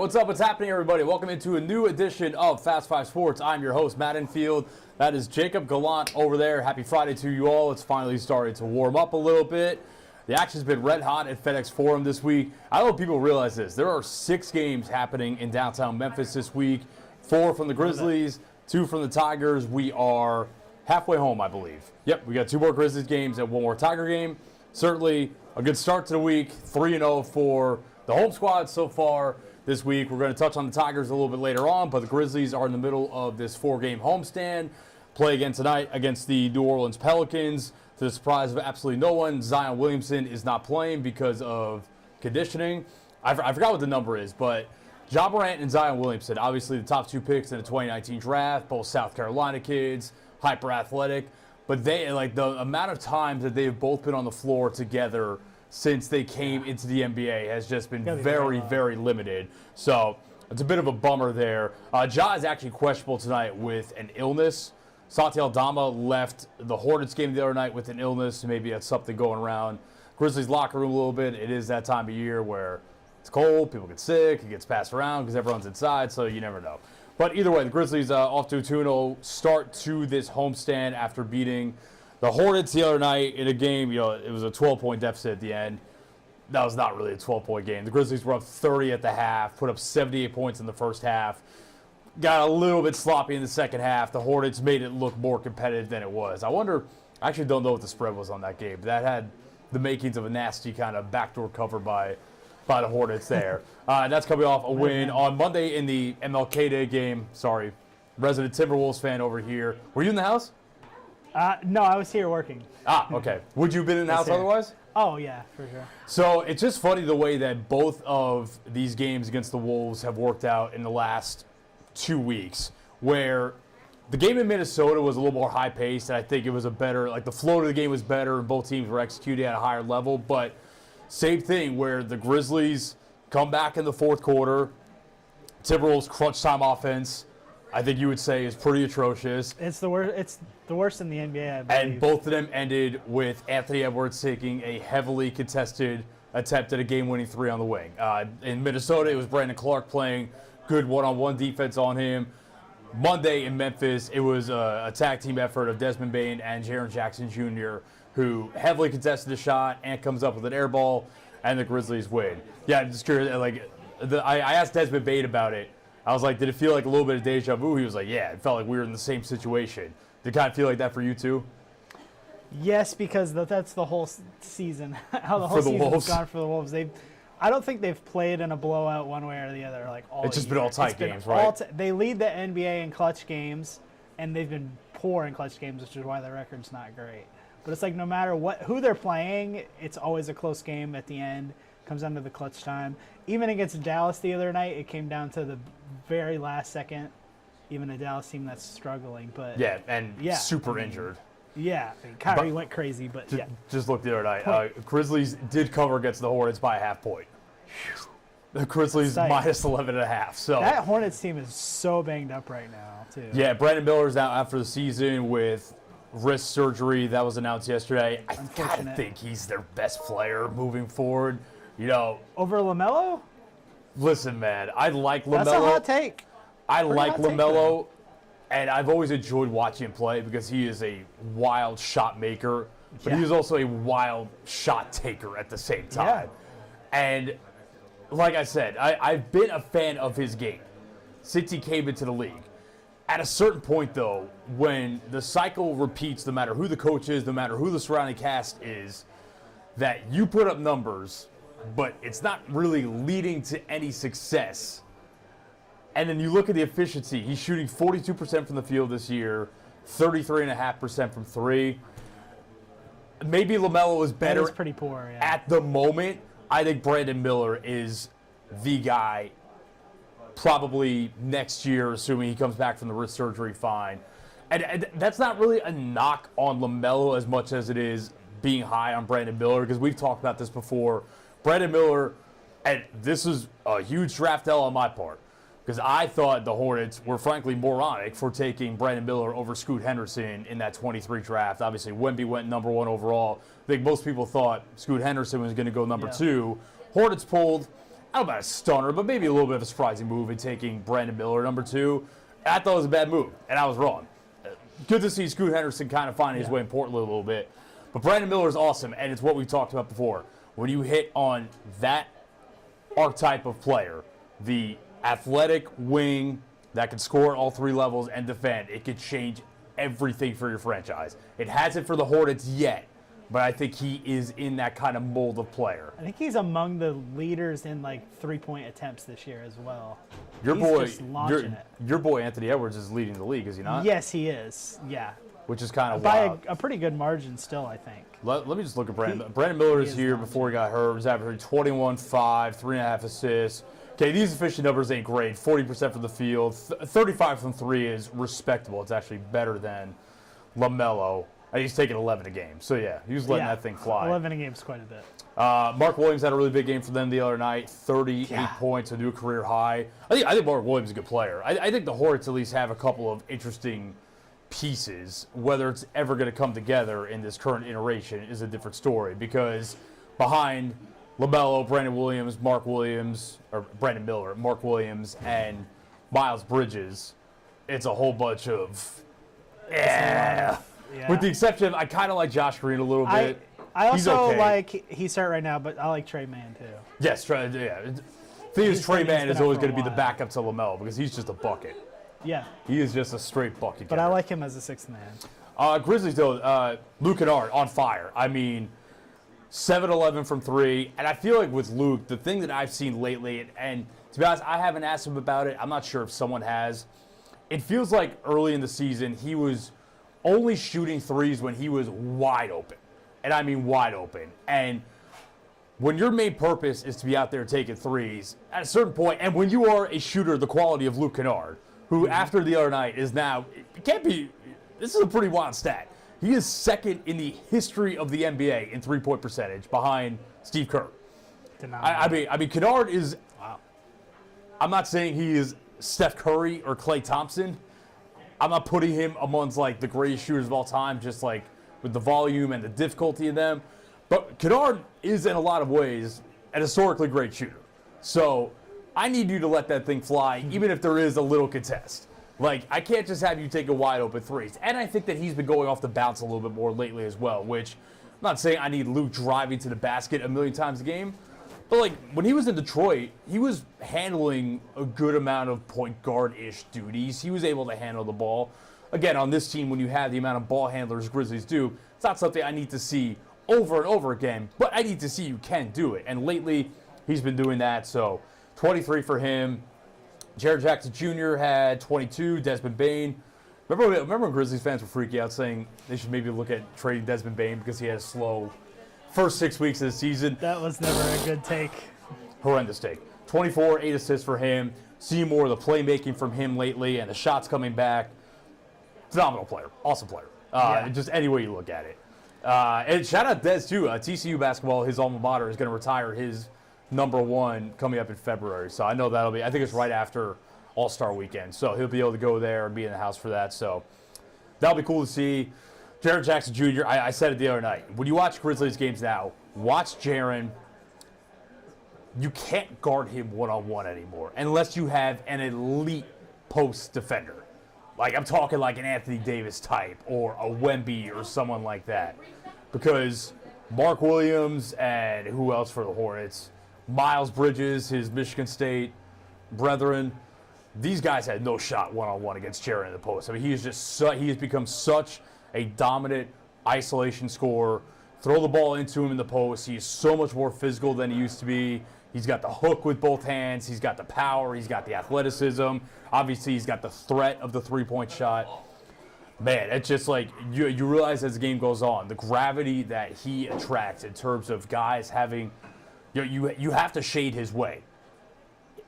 what's up? What's happening, everybody? Welcome into a new edition of Fast 5 Sports. I'm your host, Matt Infield. That is Jacob Gallant over there. Happy Friday to you all. It's finally starting to warm up a little bit. The action's been red hot at FedEx Forum this week. I don't know if people realize this. There are 6 games happening in downtown Memphis this week. 4 from the Grizzlies, 2 from the Tigers. We are halfway home, I believe. Yep, we got 2 more Grizzlies games and 1 more Tiger game. Certainly a good start to the week. 3-0 for the home squad so far this week. We're going to touch on the Tigers a little bit later on, but the Grizzlies are in the middle of this 4-game homestand. Play again tonight against the New Orleans Pelicans. To the surprise of absolutely no one, Zion Williamson is not playing because of conditioning. I forgot what the number is, but Ja Morant and Zion Williamson, obviously the top 2 picks in the 2019 draft, both South Carolina kids, hyper athletic, but they, like, the amount of times that they've both been on the floor together since they came into the NBA has just been very, very limited. So it's a bit of a bummer there. Ja is actually questionable tonight with an illness. Santi Aldama left the Hornets game the other night with an illness. Maybe that's something going around Grizzlies locker room a little bit. It is that time of year where it's cold, people get sick, it gets passed around because everyone's inside, so you never know. But either way, the Grizzlies off to a 2-0 start to this homestand after beating the Hornets the other night in a game. You know, it was a 12-point deficit at the end. That was not really a 12-point game. The Grizzlies were up 30 at the half, put up 78 points in the first half. Got a little bit sloppy in the second half. The Hornets made it look more competitive than it was. I actually don't know what the spread was on that game. That had the makings of a nasty kind of backdoor cover by the Hornets there. That's coming off a win on Monday in the MLK Day game. Sorry, resident Timberwolves fan over here. Were you in the house? No, I was here working. Okay. Would you have been in the house otherwise? Oh, yeah, for sure. So it's just funny the way that both of these games against the Wolves have worked out in the last 2 weeks, where the game in Minnesota was a little more high-paced, and I think it was a better, like the flow of the game was better, and both teams were executing at a higher level, but same thing where the Grizzlies come back in the fourth quarter, Timberwolves crunch time offense, I think you would say is pretty atrocious. It's the worst in the NBA, I believe. And both of them ended with Anthony Edwards taking a heavily contested attempt at a game-winning 3 on the wing. In Minnesota, it was Brandon Clark playing good one-on-one defense on him. Monday in Memphis, it was a tag team effort of Desmond Bane and Jaren Jackson Jr., who heavily contested the shot and comes up with an air ball, and the Grizzlies win. Yeah, I'm just curious. I asked Desmond Bane about it. I was like, did it feel like a little bit of deja vu? He was like, yeah, it felt like we were in the same situation. Did it kind of feel like that for you too? Yes, because that's the whole season. How the whole season's gone for the Wolves. I don't think they've played in a blowout one way or the other. It's just been all tight games, right? They lead the NBA in clutch games, and they've been poor in clutch games, which is why their record's not great. But it's like no matter who they're playing, it's always a close game at the end. Comes down to the clutch time. Even against Dallas the other night, it came down to the very last second. Even a Dallas team that's struggling, but super injured. Yeah, Kyrie went crazy, but just look the other night. Grizzlies did cover against the Hornets by a half point. The Grizzlies minus 11.5. So that Hornets team is so banged up right now too. Yeah, Brandon Miller's out after the season with wrist surgery. That was announced yesterday. I kind of think he's their best player moving forward. You know, over LaMelo? Listen, man, I like LaMelo. That's a hot take. I like LaMelo, and I've always enjoyed watching him play because he is a wild shot maker, but he is also a wild shot taker at the same time. Yeah. And like I said, I've been a fan of his game since he came into the league. At a certain point, though, when the cycle repeats, no matter who the coach is, no matter who the surrounding cast is, that you put up numbers, but it's not really leading to any success. And then you look at the efficiency. He's shooting 42% from the field this year, 33.5% from 3. Maybe LaMelo is better. That is pretty poor, yeah. At the moment. I think Brandon Miller is the guy probably next year, assuming he comes back from the wrist surgery fine. And that's not really a knock on LaMelo as much as it is being high on Brandon Miller, because we've talked about this before. Brandon Miller, and this is a huge draft L on my part, because I thought the Hornets were frankly moronic for taking Brandon Miller over Scoot Henderson in that 23 draft. Obviously, Wemby went number 1 overall. I think most people thought Scoot Henderson was going to go number 2. Hornets pulled I don't know about a stunner, but maybe a little bit of a surprising move in taking Brandon Miller, number 2. I thought it was a bad move, and I was wrong. Good to see Scoot Henderson kind of finding his way in Portland a little bit. But Brandon Miller is awesome, and it's what we talked about before. When you hit on that archetype of player, the athletic wing that can score at all 3 levels and defend, it could change everything for your franchise. It hasn't for the Hornets yet, but I think he is in that kind of mold of player. I think he's among the leaders in like 3-point attempts this year as well. Your He's boy, just launching it. your boy Anthony Edwards is leading the league, is he not? Yes, he is. Yeah, Which is kind of by wild. a pretty good margin still, I think. Let me just look at Brandon. Brandon Miller is is here launching. before he got hurt. He's averaging 21, 5, 3.5 assists. Okay, these efficient numbers ain't great. 40% from the field. 35 from 3 is respectable. It's actually better than LaMelo. And he's taking 11 a game. So, yeah, he was letting that thing fly. 11 a game is quite a bit. Mark Williams had a really big game for them the other night. 38 Yeah. points, a new career high. I think Mark Williams is a good player. I think the Hornets at least have a couple of interesting pieces. Whether it's ever going to come together in this current iteration is a different story, because behind LaMelo, Brandon Williams, Mark Williams, or Brandon Miller, Mark Williams, and Miles Bridges, it's a whole bunch of Yeah. With the exception of, I kind of like Josh Green a little bit. I He's also okay. like, he's hurt right now, but I like Trey Mann too. Yes, yeah. Thing is, He's Trey been Mann is out always for a going to be the while. backup to LaMelo because he's just a bucket. Yeah, He is just a straight bucket. but I like him as a 6th man. Grizzlies, though, Luke Kennard on fire. I mean, 7-11 from 3. And I feel like with Luke, the thing that I've seen lately, and to be honest, I haven't asked him about it. I'm not sure if someone has. It feels like early in the season, he was only shooting threes when he was wide open. And I mean wide open. And when your main purpose is to be out there taking threes, at a certain point, and when you are a shooter the quality of Luke Kennard, who after the other night is now, it can't be, this is a pretty wild stat. He is second in the history of the NBA in three-point percentage behind Steve Kerr. I mean, Kennard is, I'm not saying he is Steph Curry or Klay Thompson. I'm not putting him amongst like the greatest shooters of all time, just like with the volume and the difficulty of them. But Kennard is in a lot of ways an historically great shooter. So I need you to let that thing fly, even if there is a little contest. Like, I can't just have you take a wide open threes. And I think that he's been going off the bounce a little bit more lately as well, which I'm not saying I need Luke driving to the basket a million times a game. But, like, when he was in Detroit, he was handling a good amount of point guard-ish duties. He was able to handle the ball. Again, on this team, when you have the amount of ball handlers Grizzlies do, it's not something I need to see over and over again, but I need to see you can do it. And lately, he's been doing that. So 23 for him. Jared Jackson Jr. had 22. Desmond Bane. Remember when Grizzlies fans were freaking out saying they should maybe look at trading Desmond Bane because he had a slow first 6 weeks of the season? That was never a good take. Horrendous take. 24, 8 assists for him. See more of the playmaking from him lately and the shots coming back. Phenomenal player. Awesome player. Just any way you look at it. And shout out Dez, too. TCU basketball, his alma mater, is going to retire his #1 coming up in February. So I know that'll be, I think it's right after All-Star Weekend. So he'll be able to go there and be in the house for that. So that'll be cool to see. Jared Jackson Jr., I said it the other night. When you watch Grizzlies games now, watch Jaren. You can't guard him one-on-one anymore unless you have an elite post defender. Like, I'm talking like an Anthony Davis type or a Wemby or someone like that. Because Mark Williams and who else for the Hornets? Miles Bridges, his Michigan State brethren. These guys had no shot one-on-one against Jaren in the post. I mean, he has become such a dominant isolation scorer. Throw the ball into him in the post. He is so much more physical than he used to be. He's got the hook with both hands. He's got the power. He's got the athleticism. Obviously, he's got the threat of the three-point shot. Man, it's just like you realize as the game goes on, the gravity that he attracts in terms of guys having, you have to shade his way.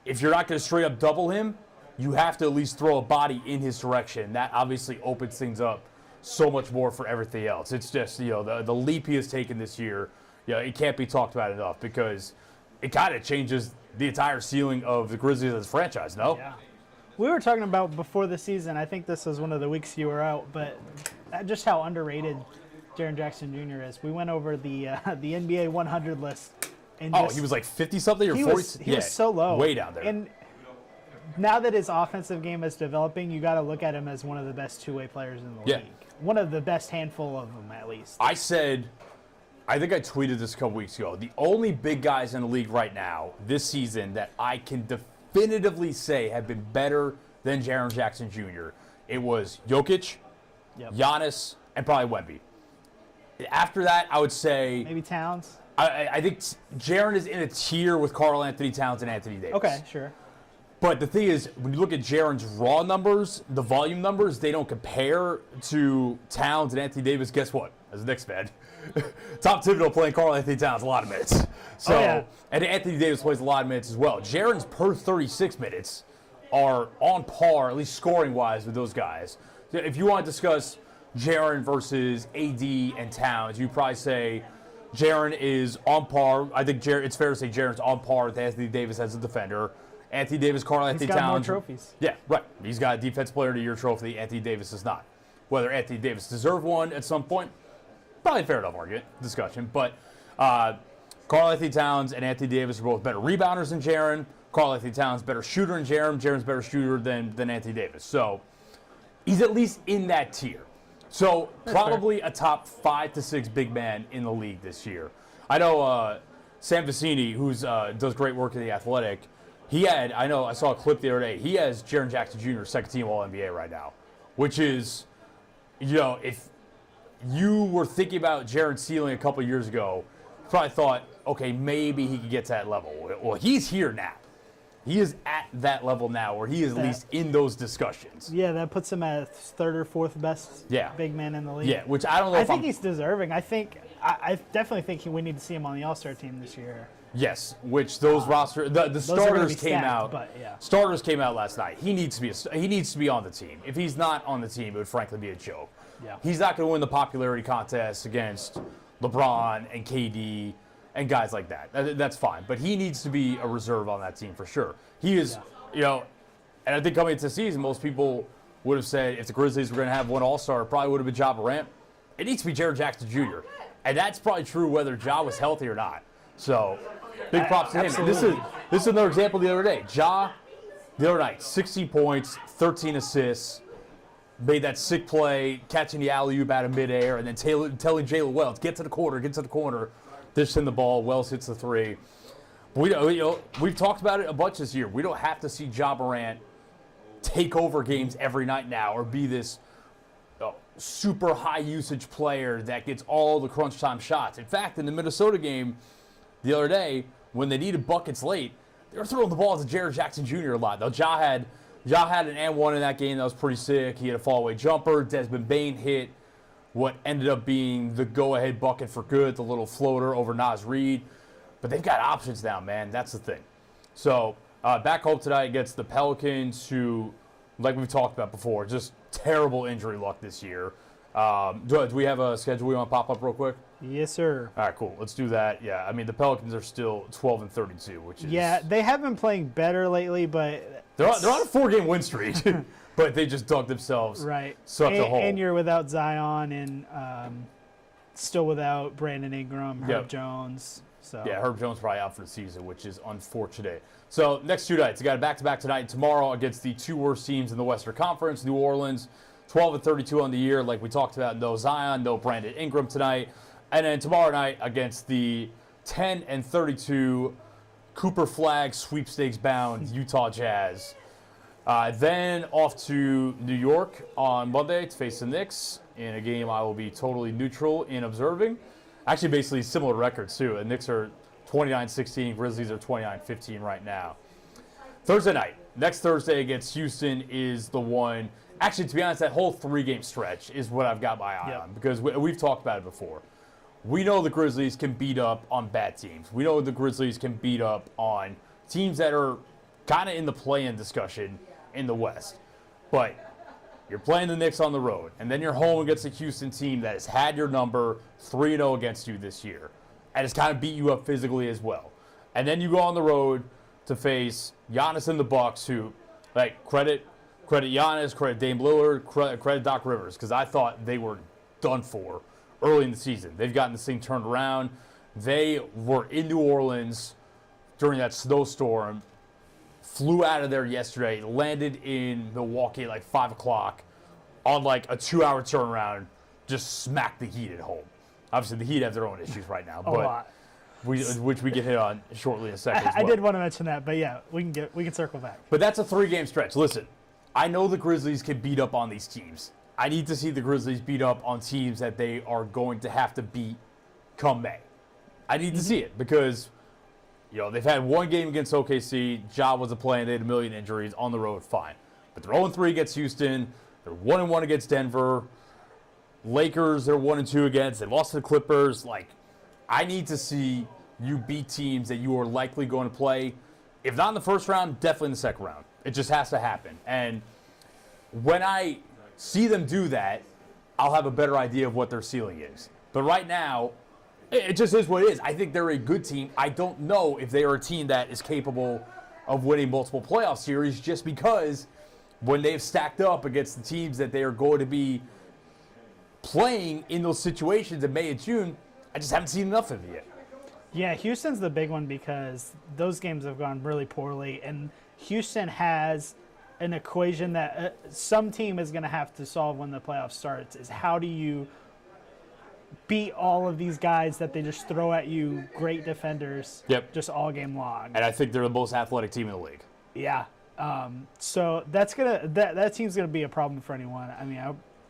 If you're not going to straight up double him, you have to at least throw a body in his direction. That obviously opens things up so much more for everything else. It's just, the leap he has taken this year, it can't be talked about enough because it kind of changes the entire ceiling of the Grizzlies as a franchise, no? Yeah. We were talking about before the season, I think this was one of the weeks you were out, but just how underrated Jaren Jackson Jr. is. We went over the NBA 100 list And He was like 50-something or 40? He was so low. Way down there. And now that his offensive game is developing, you got to look at him as one of the best two-way players in the league. One of the best handful of them, at least. I think I tweeted this a couple weeks ago. The only big guys in the league right now this season that I can definitively say have been better than Jaren Jackson Jr. It was Jokic, Giannis, and probably Wemby. After that, I would say maybe Towns. I think Jaren is in a tier with Karl Anthony Towns and Anthony Davis. Okay, sure. But the thing is, when you look at Jaren's raw numbers, the volume numbers, they don't compare to Towns and Anthony Davis. Guess what? As a Knicks fan, Tom Thibodeau playing Karl Anthony Towns a lot of minutes. So, and Anthony Davis plays a lot of minutes as well. Jaren's per 36 minutes are on par, at least scoring-wise, with those guys. If you want to discuss Jaren versus AD and Towns, you probably say Jaren is on par. I think it's fair to say Jaren's on par with Anthony Davis as a defender. Anthony Davis, Karl Anthony Towns. He's got more trophies. Yeah, right. He's got a Defense Player of the Year trophy. Anthony Davis does not. Whether Anthony Davis deserved one at some point, probably a fair enough argument, discussion. But Karl Anthony Towns and Anthony Davis are both better rebounders than Jaren. Karl Anthony Towns better shooter than Jaren. Jaren's better shooter than Anthony Davis. So he's at least in that tier. So probably a top 5 to 6 big man in the league this year. I know Sam Vecini, who does great work in The Athletic, I saw a clip the other day. He has Jaren Jackson Jr. second team All-NBA right now, which is, if you were thinking about Jaren's ceiling a couple years ago, you probably thought, okay, maybe he could get to that level. Well, he's here now. He is at that level now where he is at least in those discussions. Yeah, that puts him at third or fourth best big man in the league. Yeah, which I don't know I think he's deserving. I definitely think we need to see him on the All-Star team this year. Yes, which those the starters came out. But yeah. Starters came out last night. He needs to be on the team. If he's not on the team, it would frankly be a joke. Yeah. He's not going to win the popularity contest against LeBron and KD and guys like that. That's fine. But he needs to be a reserve on that team for sure. He is, and I think coming into the season, most people would have said if the Grizzlies were going to have one All-Star, it probably would have been Ja Morant. It needs to be Jaren Jackson Jr. And that's probably true whether Ja was healthy or not. So big props to him. Absolutely. This is another example the other day. Ja, the other night, 16 points, 13 assists, made that sick play, catching the alley-oop out of midair, and then telling Jalen Wells, get to the corner, dishing the ball. Wells hits the three. We've talked about it a bunch this year. We don't have to see Ja Morant take over games every night now or be this super high-usage player that gets all the crunch time shots. In fact, in the Minnesota game the other day, when they needed buckets late, they were throwing the ball to Jaren Jackson Jr. a lot. Though Ja had an and one in that game that was pretty sick. He had a fallaway jumper. Desmond Bane hit what ended up being the go-ahead bucket for good, the little floater over Naz Reid. But they've got options now, man. That's the thing. So back home tonight against the Pelicans, who, like we've talked about before, just terrible injury luck this year. Do we have a schedule we want to pop up real quick? Yes, sir. All right, cool. Let's do that. Yeah, I mean, the Pelicans are still 12-32, which is... Yeah, they have been playing better lately, but... They're on a 4-game win streak, but they just dug themselves such a hole. And you're without Zion and still without Brandon Ingram, Herb Jones. So. Yeah, Herb Jones probably out for the season, which is unfortunate. So next 2 nights, you got a back-to-back tonight and tomorrow against the 2 worst teams in the Western Conference, New Orleans, 12-32 on the year, like we talked about. No Zion, no Brandon Ingram tonight. And then tomorrow night against the 10-32 Cooper Flag sweepstakes-bound Utah Jazz. Then off to New York on Monday to face the Knicks in a game I will be totally neutral in observing. Actually, basically similar records, too. The Knicks are 29-16. Grizzlies are 29-15 right now. Thursday night. Next Thursday against Houston is the one. Actually, to be honest, that whole 3-game stretch is what I've got my eye on because we've talked about it before. We know the Grizzlies can beat up on bad teams. We know the Grizzlies can beat up on teams that are kind of in the play-in discussion in the West. But you're playing the Knicks on the road, and then you're home against a Houston team that has had your number 3-0 against you this year and has kind of beat you up physically as well. And then you go on the road to face Giannis and the Bucks, who, credit Giannis, credit Dame Lillard, credit Doc Rivers, because I thought they were done for early in the season. They've gotten this thing turned around. They were in New Orleans during that snowstorm, flew out of there yesterday, landed in Milwaukee at like 5 o'clock on like a 2-hour turnaround, just smacked the Heat at home. Obviously, the Heat have their own issues right now, but which we can hit on shortly in a second. I did want to mention that, but yeah, we can circle back. But that's a 3-game stretch. Listen, I know the Grizzlies can beat up on these teams. I need to see the Grizzlies beat up on teams that they are going to have to beat come May. I need to see it because, they've had one game against OKC. Ja wasn't playing. They had a million injuries on the road. Fine. But they're 0-3 against Houston. They're 1-1 against Denver. Lakers, they're 1-2 against. They lost to the Clippers. I need to see you beat teams that you are likely going to play. If not in the first round, definitely in the second round. It just has to happen. And when I see them do that, I'll have a better idea of what their ceiling is. But right now, it just is what it is. I think they're a good team. I don't know if they are a team that is capable of winning multiple playoff series just because when they've stacked up against the teams that they are going to be playing in those situations in May and June, I just haven't seen enough of it yet. Yeah, Houston's the big one because those games have gone really poorly, and Houston has an equation that some team is going to have to solve when the playoffs starts, is how do you beat all of these guys that they just throw at you, great defenders, just all game long. And I think they're the most athletic team in the league. Yeah. So that team's going to be a problem for anyone. I mean,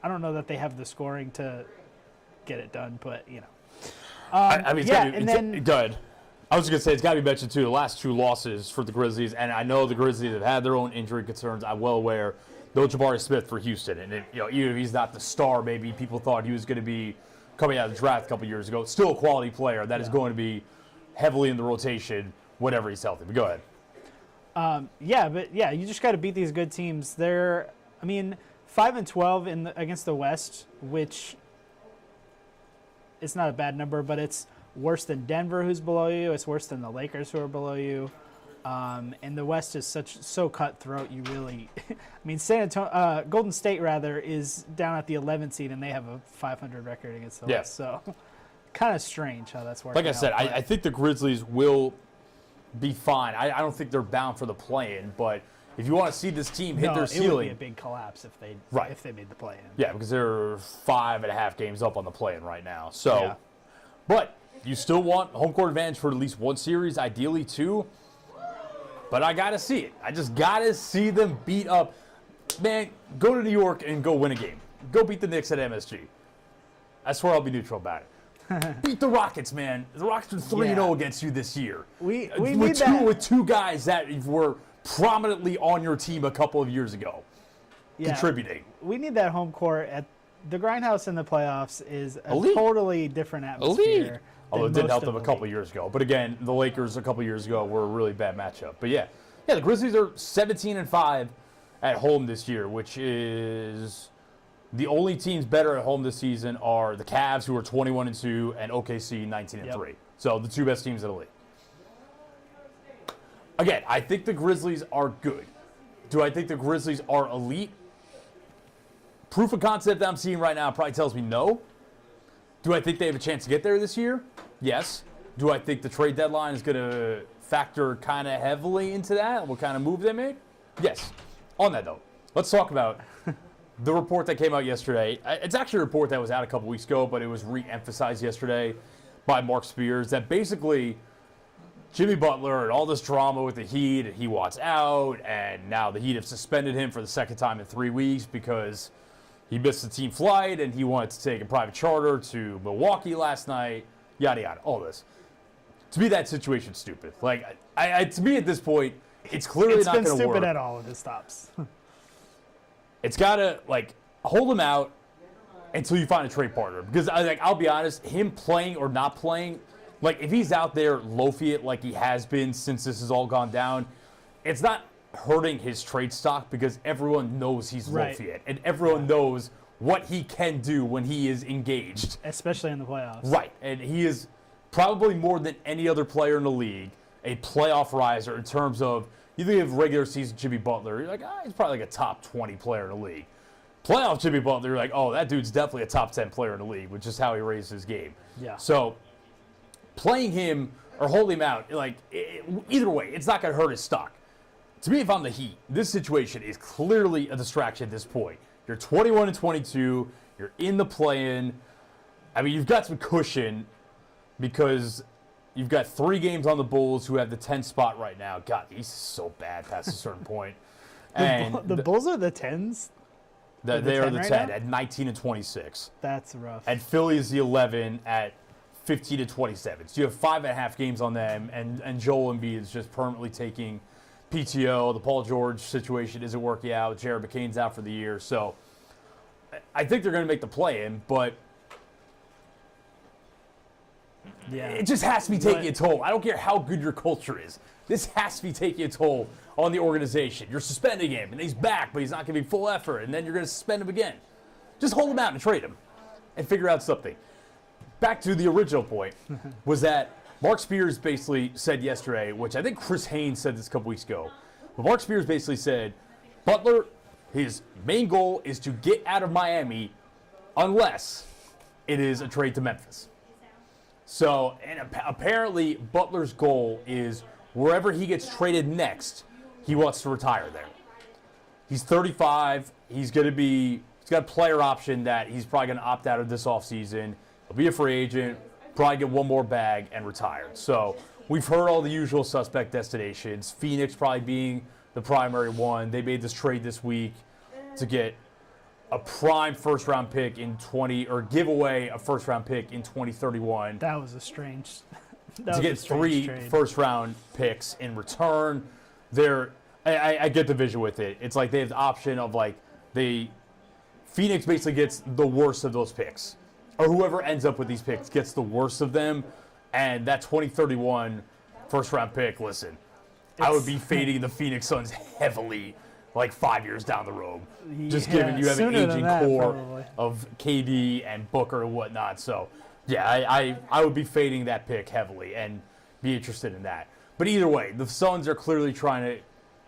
I don't know that they have the scoring to get it done, but, good. I was going to say, it's got to be mentioned, too, the last 2 losses for the Grizzlies, and I know the Grizzlies have had their own injury concerns. I'm well aware. No Jabari Smith for Houston, and even if he's not the star, maybe people thought he was going to be coming out of the draft a couple years ago. Still a quality player that is going to be heavily in the rotation whenever he's healthy. But go ahead. You just got to beat these good teams. They're, 5-12 against the West, which it's not a bad number, but it's worse than Denver, who's below you. It's worse than the Lakers, who are below you. And the West is so cutthroat. You really, Golden State rather is down at the 11th seed, and they have a 500 record against the West. So, kind of strange how that's working. Like I said, I think the Grizzlies will be fine. I don't think they're bound for the play-in, but if you want to see this team hit their ceiling, it would be a big collapse if they made the play-in. Yeah, because they're 5.5 games up on the play-in right now. So, but you still want home court advantage for at least one series, ideally 2. But I got to see it. I just got to see them beat up. Man, go to New York and go win a game. Go beat the Knicks at MSG. I swear I'll be neutral about it. Beat the Rockets, man. The Rockets are 3-0 against you this year. We need that. With 2 guys that were prominently on your team a couple of years ago, contributing. We need that home court. At the Grindhouse in the playoffs is a totally different atmosphere. Although it didn't help them a couple years ago. But again, the Lakers a couple years ago were a really bad matchup. But the Grizzlies are 17-5 at home this year, which is the only teams better at home this season are the Cavs, who are 21-2, and OKC 19-3. So the 2 best teams in the league. Again, I think the Grizzlies are good. Do I think the Grizzlies are elite? Proof of concept that I'm seeing right now probably tells me no. Do I think they have a chance to get there this year? Yes. Do I think the trade deadline is going to factor kind of heavily into that? What kind of move they make? Yes. On that, though, let's talk about the report that came out yesterday. It's actually a report that was out a couple weeks ago, but it was re-emphasized yesterday by Mark Spears that basically Jimmy Butler and all this drama with the Heat, and he wants out, and now the Heat have suspended him for the second time in 3 weeks because he missed the team flight, and he wanted to take a private charter to Milwaukee last night, yada, yada, all this. To me, that situation's stupid. To me at this point, it's clearly not going to work. It's been stupid at all of his stops. It's got to, hold him out until you find a trade partner. Because, I'll be honest, him playing or not playing, if he's out there loafing it like he has been since this has all gone down, it's not hurting his trade stock because everyone knows he's loafing it. And everyone knows what he can do when he is engaged. Especially in the playoffs. Right. And he is probably more than any other player in the league a playoff riser in terms of, you think of regular season Jimmy Butler, you're he's probably a top 20 player in the league. Playoff Jimmy Butler, you're that dude's definitely a top 10 player in the league, which is how he raised his game. Yeah. So playing him or holding him out, like, either way, it's not going to hurt his stock. To me, if I'm the Heat, this situation is clearly a distraction at this point. You're 21-22. You're in the play-in. I mean, you've got some cushion because you've got 3 games on the Bulls who have the 10th spot right now. God, the East is so bad past a certain point. And the Bulls are the 10s? They are the 10 right at 19-26. That's rough. And Philly is the 11 at 15-27. So you have 5.5 games on them, and Joel Embiid is just permanently taking PTO. The Paul George situation isn't working out. Jared McCain's out for the year. So I think they're going to make the play-in, but it just has to be taking a toll. I don't care how good your culture is. This has to be taking a toll on the organization. You're suspending him, and he's back, but he's not giving full effort, and then you're going to suspend him again. Just hold him out and trade him and figure out something. Back to the original point was that Mark Spears basically said yesterday, which I think Chris Haynes said this a couple weeks ago, but Mark Spears basically said, Butler, his main goal is to get out of Miami unless it is a trade to Memphis. So, and apparently Butler's goal is wherever he gets traded next, he wants to retire there. He's 35. He's got a player option that he's probably going to opt out of this offseason. He'll be a free agent, probably get one more bag and retire. So we've heard all the usual suspect destinations. Phoenix probably being the primary one. They made this trade this week to get a prime first-round pick in give away a first-round pick in 2031. That was a strange. To get 3 first-round picks in return. I get the vision with it. It's like they have the option of Phoenix basically gets the worst of those picks, or whoever ends up with these picks gets the worst of them, and that 2031 first-round pick. Listen, I would be fading the Phoenix Suns heavily, 5 years down the road, just given you have an aging core of KD and Booker and whatnot. So, yeah, I would be fading that pick heavily and be interested in that. But either way, the Suns are clearly trying to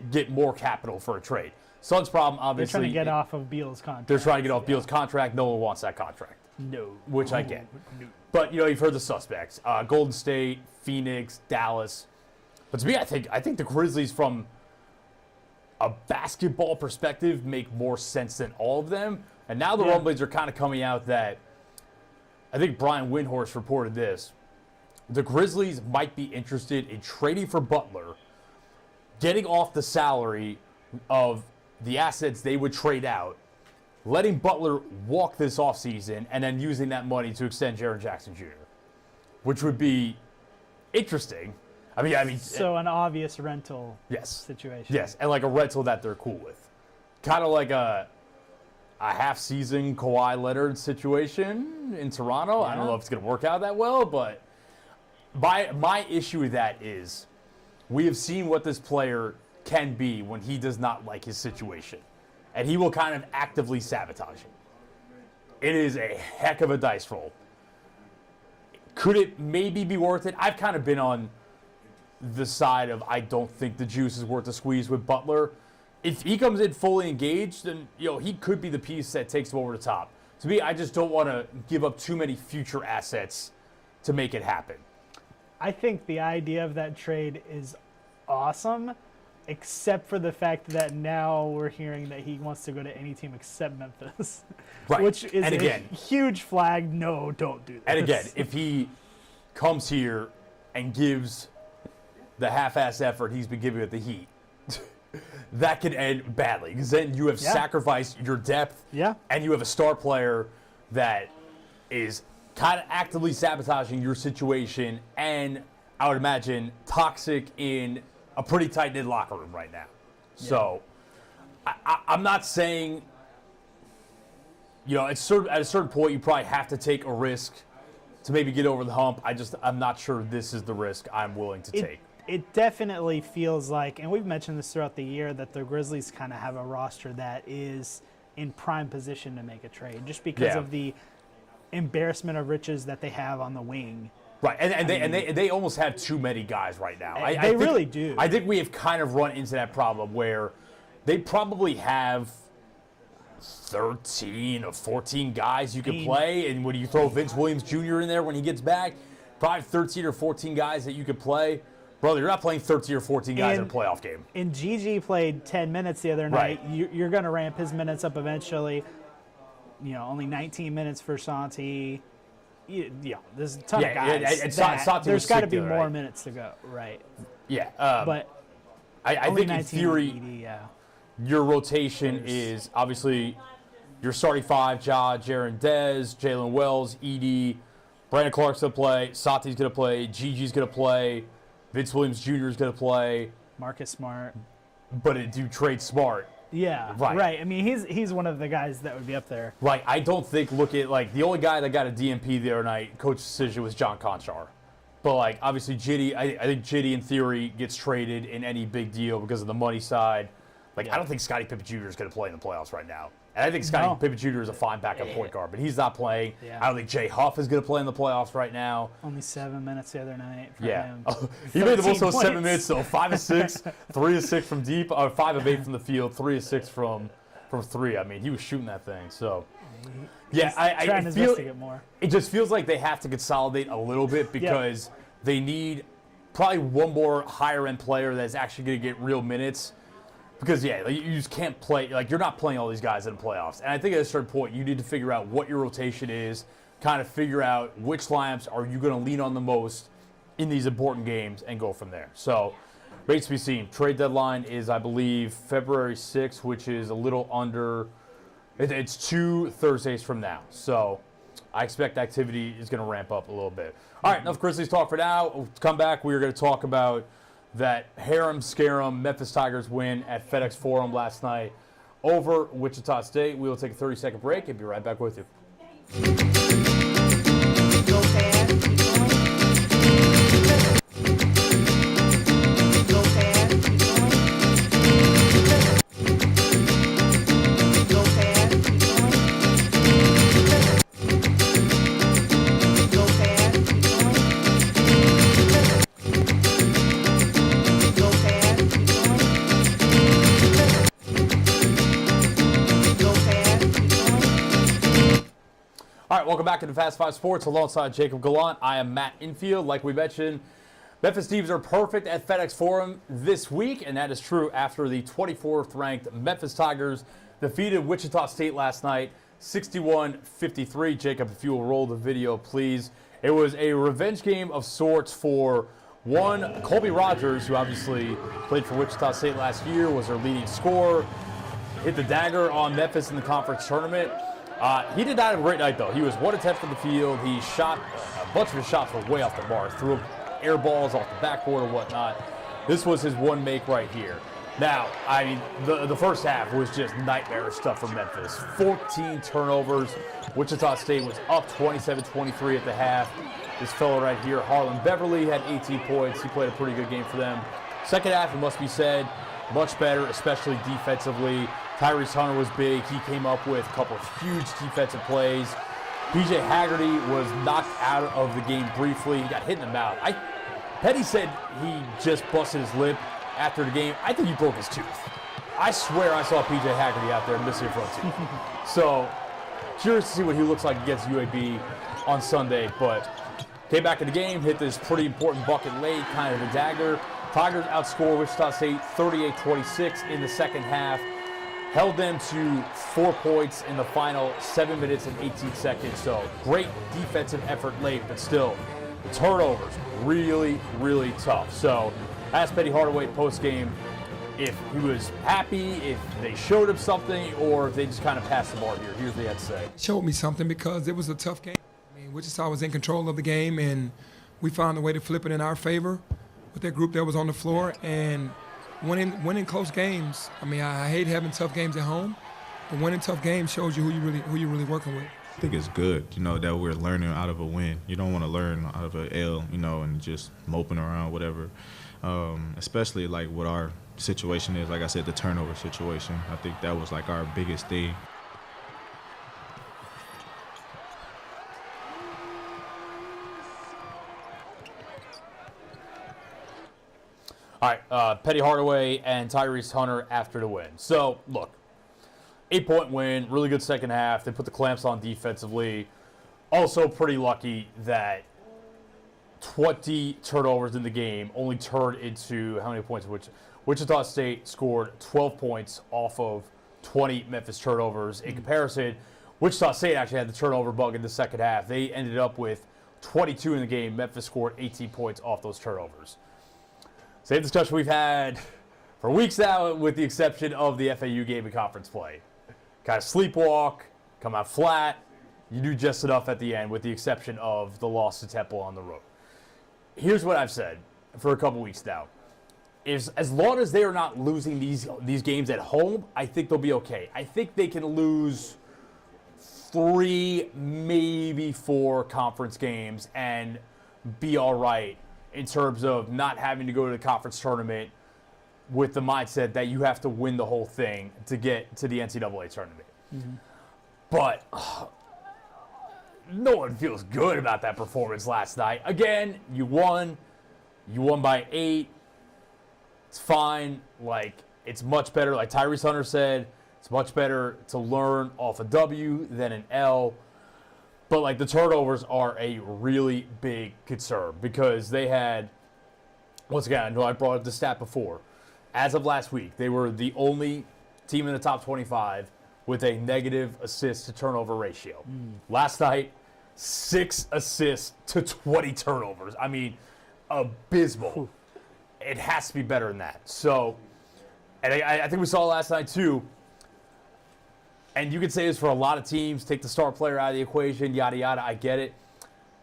get more capital for a trade. Suns' problem, obviously. They're trying to get off of Beal's contract. They're trying to get off Beal's contract. No one wants that contract. No. Which I get. No. But, you've heard the suspects. Golden State, Phoenix, Dallas. But to me, I think the Grizzlies, from a basketball perspective, make more sense than all of them. And now the rumblings are kind of coming out that, I think Brian Windhorst reported this, the Grizzlies might be interested in trading for Butler, getting off the salary of the assets they would trade out, letting Butler walk this offseason, and then using that money to extend Jaren Jackson Jr., which would be interesting. I mean, so an obvious rental situation. Yes, and a rental that they're cool with. Kind of like a half-season Kawhi Leonard situation in Toronto. Yeah. I don't know if it's going to work out that well, but my issue with that is we have seen what this player can be when he does not like his situation, and he will kind of actively sabotage it. It is a heck of a dice roll. Could it maybe be worth it? I've kind of been on the side of I don't think the juice is worth the squeeze with Butler. If he comes in fully engaged, then he could be the piece that takes him over the top. To me, I just don't want to give up too many future assets to make it happen. I think the idea of that trade is awesome, except for the fact that now we're hearing that he wants to go to any team except Memphis. Right. Which is a huge flag. No, don't do this. And again, if he comes here and gives the half-ass effort he's been giving with the Heat, that could end badly, because then you have sacrificed your depth, and you have a star player that is kind of actively sabotaging your situation, and I would imagine toxic in a pretty tight-knit locker room right now. Yeah. So I'm not saying, at a certain point you probably have to take a risk to maybe get over the hump. I'm not sure this is the risk I'm willing to take. It definitely feels like, and we've mentioned this throughout the year, that the Grizzlies kind of have a roster that is in prime position to make a trade, just because of the embarrassment of riches that they have on the wing. Right, and they almost have too many guys right now. They really do. I think we have kind of run into that problem where they probably have 13 or 14 guys you can play, and when you throw Vince Williams Jr. in there when he gets back, probably 13 or 14 guys that you could play. Brother, you're not playing 13 or 14 guys in a playoff game. And Gigi played 10 minutes the other night. Right. You're going to ramp his minutes up eventually. Only 19 minutes for Santi. There's a ton of guys. There's got to be more minutes to go, right? Yeah. But I think in theory, ED, your rotation is obviously your starting five, Jaren Dez, Jalen Wells, Edie, Brandon Clark's going to play, Santi's going to play, Gigi's going to play, Vince Williams Jr. is going to play. Marcus Smart. But do trade Smart. Yeah, right. I mean, he's one of the guys that would be up there. Right. I don't think, the only guy that got a DMP the other night, coach's decision, was John Conchar. But, obviously, Jitty, I think Jitty, in theory, gets traded in any big deal because of the money side. I don't think Scottie Pippen Jr. is going to play in the playoffs right now. And I think Scottie Pippen Jr. is a fine backup point guard, but he's not playing. Yeah. I don't think Jay Huff is going to play in the playoffs right now. Only 7 minutes the other night for him. He made the most of 7 minutes, so 5 of 6, 3 of 6 from deep, 5 of 8 from the field, 3 of 6 from 3. I mean, he was shooting that thing. So, I feel to get more. It just feels like they have to consolidate a little bit because they need probably one more higher-end player that's actually going to get real minutes. Because, you just can't play. You're not playing all these guys in the playoffs. And I think at a certain point, you need to figure out what your rotation is, kind of figure out which lineups are you going to lean on the most in these important games, and go from there. So, remains to be seen. Trade deadline is, I believe, February 6th, which is a little under. It's 2 Thursdays from now. So, I expect activity is going to ramp up a little bit. All right, enough Grizzlies talk for now. We'll come back. We're going to talk about that harem-scarum Memphis Tigers win at FedEx Forum last night over Wichita State. We will take a 30-second break and be right back with you. Go fast, keep going. Go fast, keep going. Go fast, keep going. Go fast, keep going. Go fast, keep going. Go fast, keep going. All right, welcome back to the Fast Five Sports alongside Jacob Gallant. I am Matt Infield. Like we mentioned, Memphis teams are perfect at FedEx Forum this week, and that is true after the 24th ranked Memphis Tigers defeated Wichita State last night, 61-53. Jacob, if you will roll the video, please. It was a revenge game of sorts for one, Colby Rogers, who obviously played for Wichita State last year, was their leading scorer, hit the dagger on Memphis in the conference tournament. He did not have a great night, though. He was 1 of 10 from the field. He shot, a bunch of his shots were way off the mark, threw air balls off the backboard and whatnot. This was his one make right here. Now, I mean, the first half was just nightmare stuff for Memphis. 14 turnovers. Wichita State was up 27-23 at the half. This fellow right here, Harlan Beverly, had 18 points. He played a pretty good game for them. Second half, it must be said, much better, especially defensively. Tyrese Hunter was big. He came up with a couple of huge defensive plays. PJ Haggerty was knocked out of the game briefly. He got hit in the mouth. Petty said he just busted his lip after the game. I think he broke his tooth. I swear I saw PJ Haggerty out there missing a front tooth. So, curious to see what he looks like against UAB on Sunday. But came back in the game, hit this pretty important bucket late, kind of a dagger. Tigers outscored Wichita State 38-26 in the second half. Held them to 4 points in the final 7 minutes and 18 seconds. So great defensive effort late, but still, the turnovers really, really tough. So asked Petty Hardaway post-game if he was happy, if they showed him something, or if they just kind of passed the ball here. Here's what he had to say. Showed me something because it was a tough game. I mean, Wichita was in control of the game, and we found a way to flip it in our favor with that group that was on the floor. And winning close games, I mean, I hate having tough games at home, but winning tough games shows you who you're really working with. I think it's good, that we're learning out of a win. You don't want to learn out of an L, and just moping around, whatever. Especially like what our situation is, like I said, the turnover situation. I think that was like our biggest thing. All right, Petty Hardaway and Tyrese Hunter after the win. So, look, 8-point win, really good second half. They put the clamps on defensively. Also pretty lucky that 20 turnovers in the game, only turned into how many points? Which Wichita State scored 12 points off of 20 Memphis turnovers. In comparison, Wichita State actually had the turnover bug in the second half. They ended up with 22 in the game. Memphis scored 18 points off those turnovers. Same discussion we've had for weeks now, with the exception of the FAU game in conference play. Kind of sleepwalk, come out flat. You do just enough at the end, with the exception of the loss to Temple on the road. Here's what I've said for a couple weeks now. As long as they are not losing these games at home, I think they'll be okay. I think they can lose 3, maybe 4 conference games and be all right in terms of not having to go to the conference tournament with the mindset that you have to win the whole thing to get to the NCAA tournament. Mm-hmm. But no one feels good about that performance last night. Again, you won by 8. It's fine. Like, it's much better. Like Tyrese Hunter said, it's much better to learn off a W than an L. But, like, the turnovers are a really big concern because they had, once again, I know I brought up the stat before. As of last week, they were the only team in the top 25 with a negative assist to turnover ratio. Last night, 6 assists to 20 turnovers. I mean, abysmal. It has to be better than that. So, and I think we saw last night too, and you could say this for a lot of teams, take the star player out of the equation, yada, yada, I get it.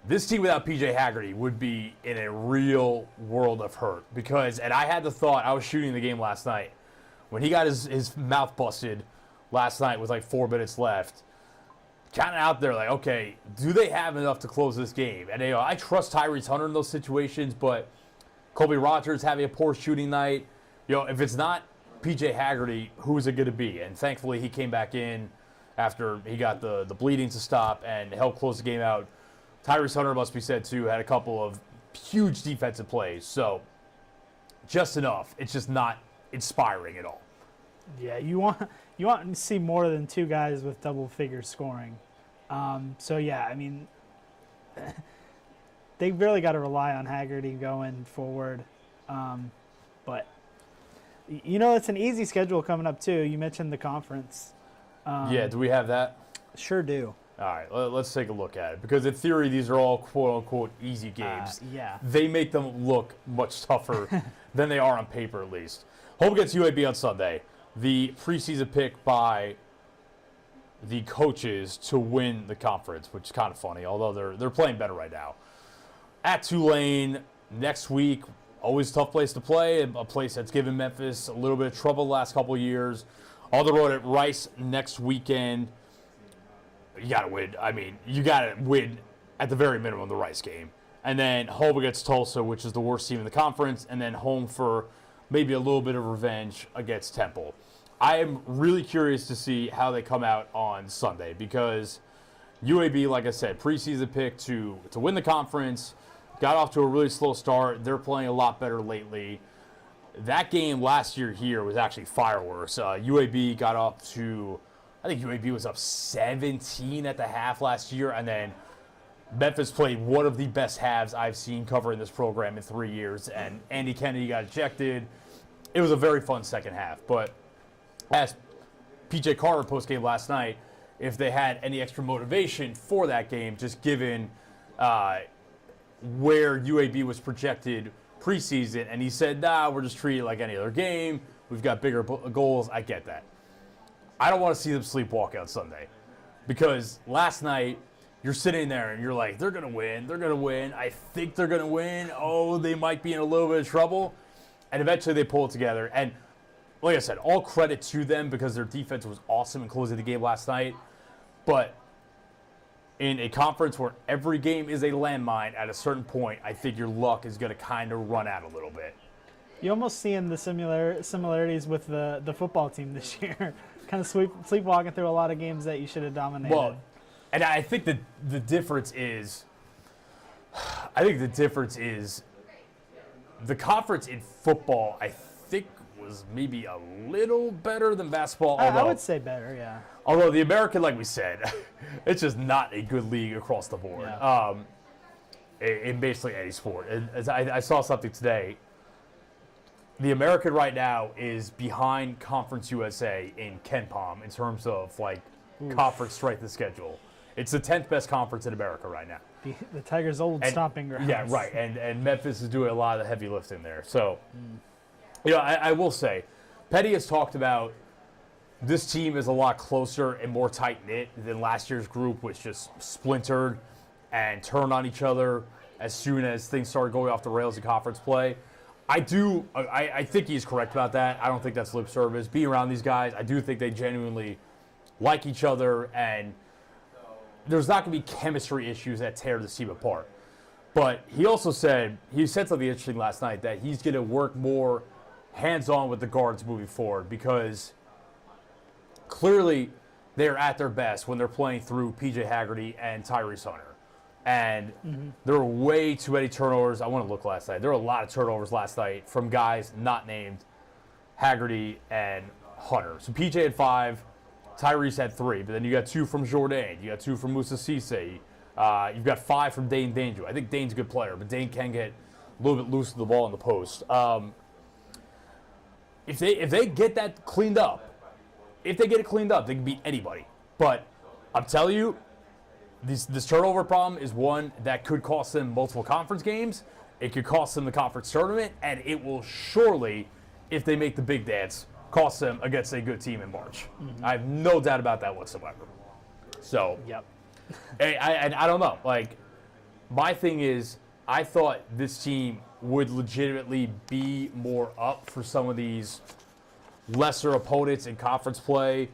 This team without P.J. Haggerty would be in a real world of hurt because, and I had the thought, I was shooting the game last night, when he got his mouth busted last night with like 4 minutes left, kind of out there like, okay, do they have enough to close this game? And I trust Tyrese Hunter in those situations, but Colby Rogers having a poor shooting night. If it's not P.J. Haggerty, who is it going to be? And thankfully, he came back in after he got the bleeding to stop and helped close the game out. Tyrese Hunter, must be said, too, had a couple of huge defensive plays. So, just enough. It's just not inspiring at all. Yeah, you want to see more than 2 guys with double-figure scoring. So, yeah, I mean, they really got to rely on Haggerty going forward. But, it's an easy schedule coming up, too. You mentioned the conference. Yeah, do we have that? Sure do. All right, let's take a look at it. Because in theory, these are all quote-unquote easy games. Yeah. They make them look much tougher than they are on paper, at least. Home against UAB on Sunday. The preseason pick by the coaches to win the conference, which is kind of funny, although they're playing better right now. At Tulane next week, always a tough place to play, a place that's given Memphis a little bit of trouble the last couple of years. On the road at Rice next weekend. You got to win. I mean, you got to win at the very minimum the Rice game. And then home against Tulsa, which is the worst team in the conference, and then home for maybe a little bit of revenge against Temple. I am really curious to see how they come out on Sunday because UAB, like I said, preseason pick to win the conference, got off to a really slow start. They're playing a lot better lately. That game last year here was actually fireworks. UAB got up to, I think UAB was up 17 at the half last year, and then Memphis played one of the best halves I've seen covering this program in 3 years, and Andy Kennedy got ejected. It was a very fun second half, but asked PJ Carter postgame last night if they had any extra motivation for that game, just given where UAB was projected preseason, and he said, nah, we're just treating it like any other game. We've got bigger goals. I get that. I don't want to see them sleepwalk out Sunday because last night you're sitting there and you're like, they're going to win. They're going to win. I think they're going to win. Oh, they might be in a little bit of trouble. And eventually they pull it together. And like I said, all credit to them because their defense was awesome in closing the game last night. But in a conference where every game is a landmine, at a certain point, I think your luck is going to kind of run out a little bit. You're almost seeing the similarities with the football team this year. Kind of sleepwalking through a lot of games that you should have dominated. Well, and I think the difference is, the conference in football, I think, was maybe a little better than basketball. I would say better, yeah. Although the American, like we said, it's just not a good league across the board. Yeah. in basically any sport. And as I saw something today. The American right now is behind Conference USA in KenPom in terms of like conference strength of schedule. It's the 10th best conference in America right now. The Tigers' old stomping grounds. Yeah, right. And Memphis is doing a lot of the heavy lifting there. So, I will say, Petty has talked about this team is a lot closer and more tight-knit than last year's group, which just splintered and turned on each other as soon as things started going off the rails in conference play. I think he's correct about that. I don't think that's lip service. Being around these guys, I do think they genuinely like each other, and there's not going to be chemistry issues that tear this team apart. But he also said something interesting last night, that he's going to work more hands-on with the guards moving forward, because clearly they're at their best when they're playing through P.J. Haggerty and Tyrese Hunter. And there were way too many turnovers. I want to look last night. There were a lot of turnovers last night from guys not named Haggerty and Hunter. So PJ had 5, Tyrese had 3, but then you got 2 from Jourdain. You got 2 from Musa Cisse. You've got 5 from Dane Danjo. I think Dane's a good player, but Dane can get a little bit loose with the ball in the post. If they get that cleaned up, they can beat anybody. But I'm telling you, this turnover problem is one that could cost them multiple conference games. It could cost them the conference tournament, and it will surely, if they make the big dance, cost them against a good team in March. I have no doubt about that whatsoever. So, Yep. I don't know. Like, my thing is, I thought this team would legitimately be more up for some of these lesser opponents in conference play.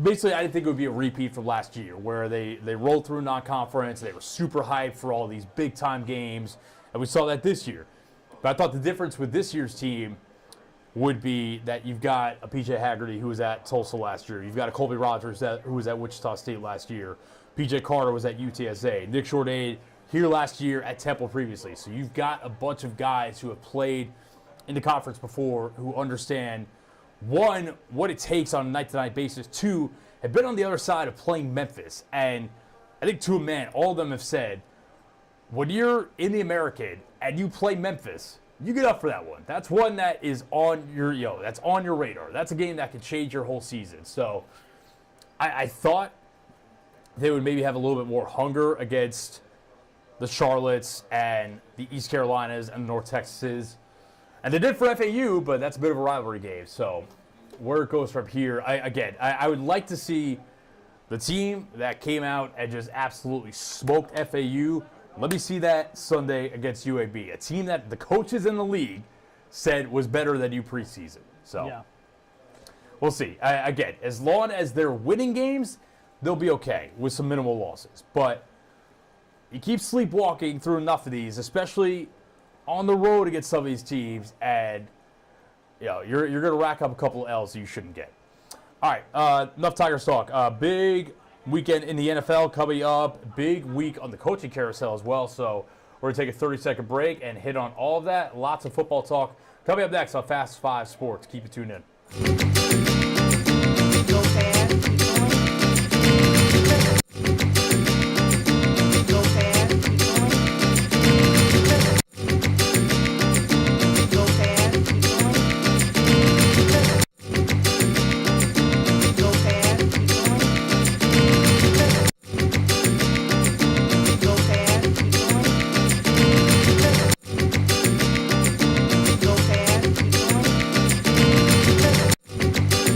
Basically, I didn't think it would be a repeat from last year, where they rolled through non-conference, they were super hyped for all these big-time games, and we saw that this year. But I thought the difference with this year's team would be that you've got a P.J. Haggerty who was at Tulsa last year. You've got a Colby Rogers who was at Wichita State last year. P.J. Carter was at UTSA. Nick Jourdain here last year at Temple previously. So you've got a bunch of guys who have played in the conference before, who understand, one, what it takes on a night-to-night basis. Two, have been on the other side of playing Memphis. And I think to a man, all of them have said, when you're in the American and you play Memphis, you get up for that one. That's one that is on your that's on your radar. That's a game that can change your whole season. So I thought they would maybe have a little bit more hunger against the Charlottes and the East Carolinas and the North Texases. And they did for FAU, but that's a bit of a rivalry game. So where it goes from here, I would like to see the team that came out and just absolutely smoked FAU. Let me see that Sunday against UAB, a team that the coaches in the league said was better than you preseason. So Yeah. we'll see. Again, as long as they're winning games, they'll be okay with some minimal losses. But you keep sleepwalking through enough of these, especially on the road against some of these teams, and you're going to rack up a couple of L's that you shouldn't get. All right, enough Tigers talk. Big weekend in the NFL coming up. Big week on the coaching carousel as well. So we're going to take a 30-second break and hit on all of that. Lots of football talk coming up next on Fast 5 Sports. Keep it tuned in. Go fast, keep going. Go fast, keep going. Go fast, keep going. Go fast, keep going. Go fast, keep going. Go fast, keep going.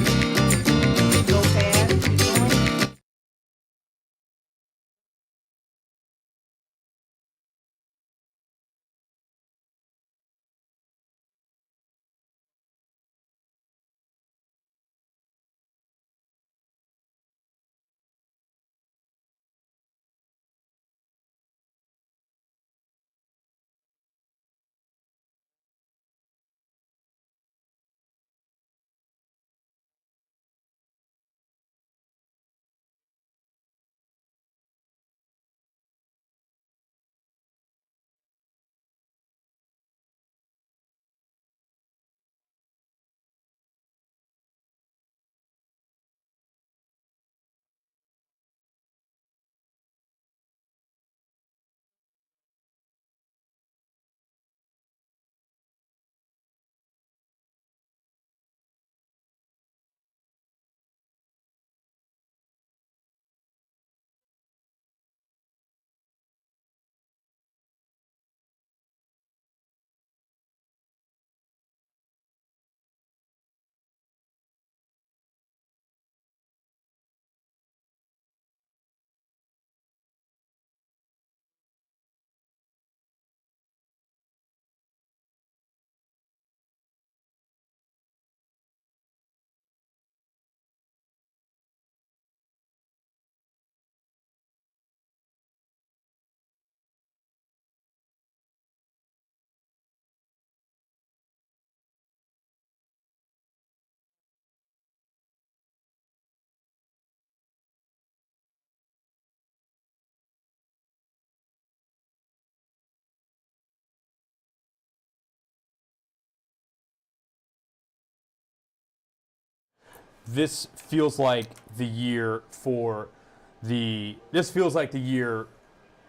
this feels like the year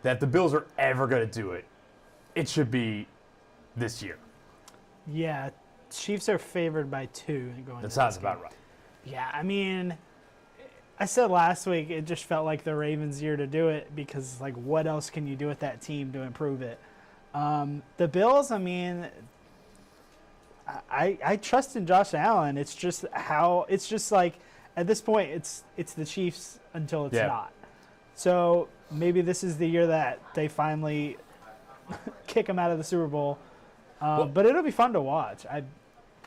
that the Bills are ever going to do it. It should be this year. Yeah, Chiefs are favored by 2 going. That sounds about right. Yeah, I mean, I said last week it just felt like the Ravens' year to do it because, like, what else can you do with that team to improve it? The Bills, I mean, I trust in Josh Allen. It's just like at this point it's the Chiefs until it's not. So maybe this is the year that they finally kick them out of the Super Bowl. But it'll be fun to watch.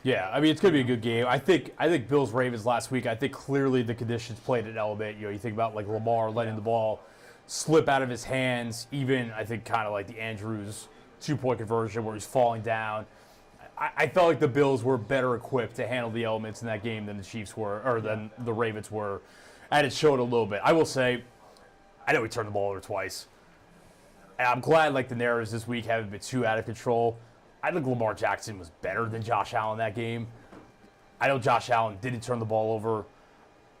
Yeah, I mean, it's going to be a good game. I think Bills-Ravens last week, I think clearly the conditions played an element. You think about, like, Lamar letting the ball slip out of his hands, even, I think, kind of like the Andrews two-point conversion where he's falling down. I felt like the Bills were better equipped to handle the elements in that game than the Chiefs were, or than the Ravens were, and it showed a little bit. I will say, I know we turned the ball over twice, and I'm glad, like, the narratives this week haven't been too out of control. I think Lamar Jackson was better than Josh Allen that game. I know Josh Allen didn't turn the ball over.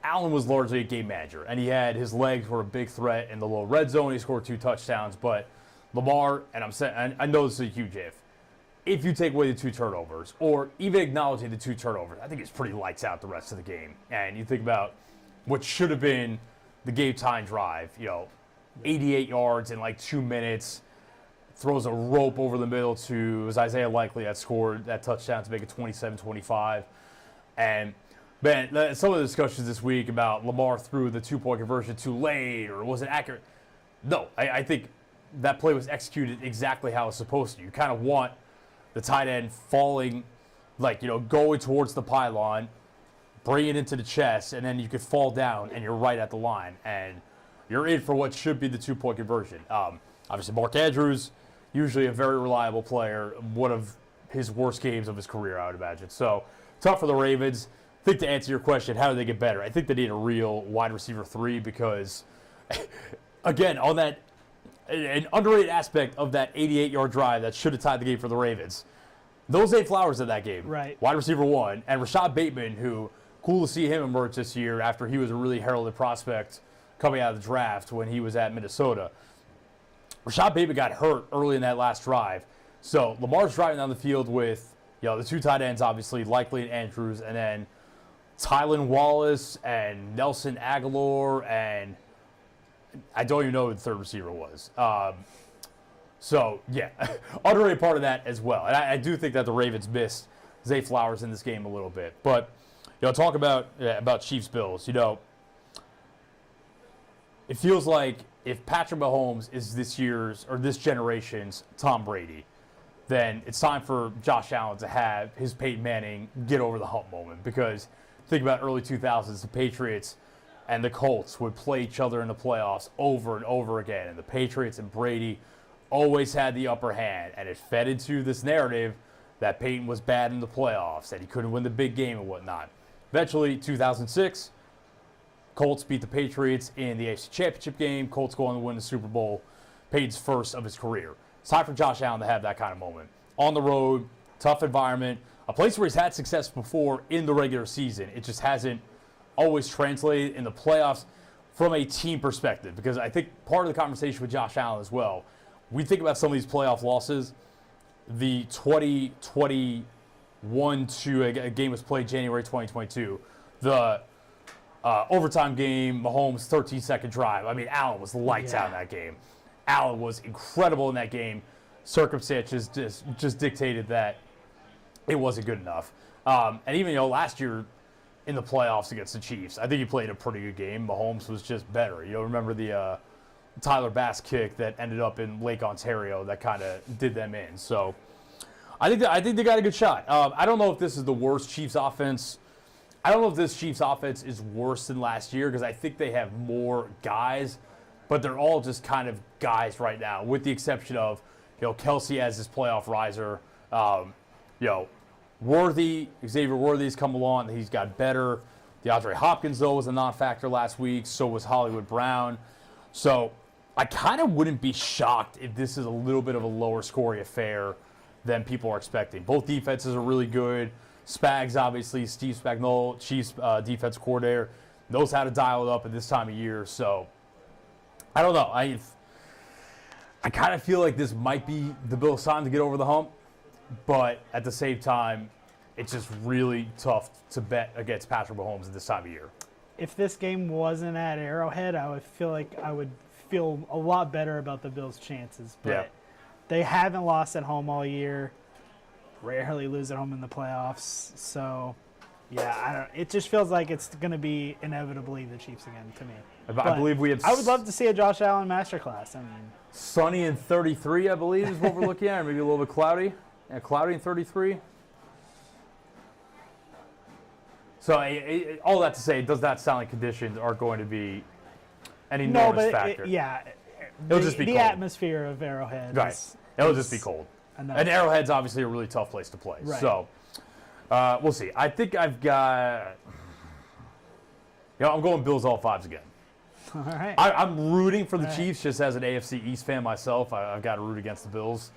Allen was largely a game manager, and he had his legs were a big threat in the low red zone. He scored 2 touchdowns, but Lamar, and I'm saying, I know this is a huge if you take away the 2 turnovers, or even acknowledging the 2 turnovers, I think it's pretty lights out the rest of the game. And you think about what should have been the game-time drive, 88 yards in like 2 minutes, throws a rope over the middle to, it was Isaiah Likely that scored that touchdown to make it 27-25. And, man, some of the discussions this week about Lamar threw the 2-point conversion too late or was it accurate? No, I think that play was executed exactly how it's supposed to. You kind of want the tight end falling, going towards the pylon, bring it into the chest, and then you could fall down and you're right at the line. And you're in for what should be the 2-point conversion. Obviously, Mark Andrews, usually a very reliable player, one of his worst games of his career, I would imagine. So, tough for the Ravens. I think to answer your question, how do they get better? I think they need a real wide receiver 3 because, again, on that, an underrated aspect of that 88-yard drive that should have tied the game for the Ravens, those 8 Flowers in that game. Right. Wide receiver 1, and Rashad Bateman, who, cool to see him emerge this year after he was a really heralded prospect coming out of the draft when he was at Minnesota. Rashad Bateman got hurt early in that last drive. So Lamar's driving down the field with, the 2 tight ends, obviously, Likely and Andrews, and then Tylan Wallace and Nelson Aguilar, and I don't even know who the third receiver was. So, yeah, underrated part of that as well. And I do think that the Ravens missed Zay Flowers in this game a little bit. But, talk about Chiefs-Bills. It feels like if Patrick Mahomes is this year's or this generation's Tom Brady, then it's time for Josh Allen to have his Peyton Manning get over the hump moment. Because think about early 2000s, the Patriots and the Colts would play each other in the playoffs over and over again. And the Patriots and Brady always had the upper hand. And it fed into this narrative that Peyton was bad in the playoffs, that he couldn't win the big game and whatnot. Eventually, 2006, Colts beat the Patriots in the AFC Championship game. Colts go on to win the Super Bowl, Peyton's first of his career. It's time for Josh Allen to have that kind of moment. On the road, tough environment, a place where he's had success before in the regular season. It just hasn't always translated in the playoffs from a team perspective, because I think part of the conversation with Josh Allen as well, we think about some of these playoff losses, the 2021 to a game was played January 2022, the overtime game, Mahomes' 13-second drive. I mean, Allen was lights out in that game. Allen was incredible in that game. Circumstances just dictated that it wasn't good enough. And even, last year in the playoffs against the Chiefs, I think he played a pretty good game. Mahomes was just better. Remember the Tyler Bass kick that ended up in Lake Ontario that kind of did them in. So I think they got a good shot. I don't know if this is the worst Chiefs offense. I don't know if this Chiefs offense is worse than last year because I think they have more guys, but they're all just kind of guys right now, with the exception of, Kelsey as his playoff riser. Xavier Worthy's come along. He's got better. DeAndre Hopkins, though, was a non-factor last week. So was Hollywood Brown. So I kind of wouldn't be shocked if this is a little bit of a lower scoring affair than people are expecting. Both defenses are really good. Spags, obviously, Steve Spagnuolo, Chiefs defense coordinator, knows how to dial it up at this time of year. So, I don't know. I kind of feel like this might be the Bills' time to get over the hump. But at the same time, it's just really tough to bet against Patrick Mahomes at this time of year. If this game wasn't at Arrowhead, I would feel a lot better about the Bills' chances. But Yeah. they haven't lost at home all year. Rarely lose at home in the playoffs. So, yeah, it just feels like it's going to be inevitably the Chiefs again to me. I believe we have. I would love to see a Josh Allen masterclass. I mean, sunny and 33, I believe, is what we're looking at. Or maybe a little bit cloudy. Yeah, cloudy and 33. So all that to say, it does not sound like conditions are going to be an enormous factor. it'll just be the cold. atmosphere of Arrowhead. Right. It'll just be cold. enough. And Arrowhead's obviously a really tough place to play. Right. So we'll see. I think I've got. I'm going Bills all fives again. All right. I'm rooting for the All right. Chiefs just as an AFC East fan myself. I've got to root against the Bills.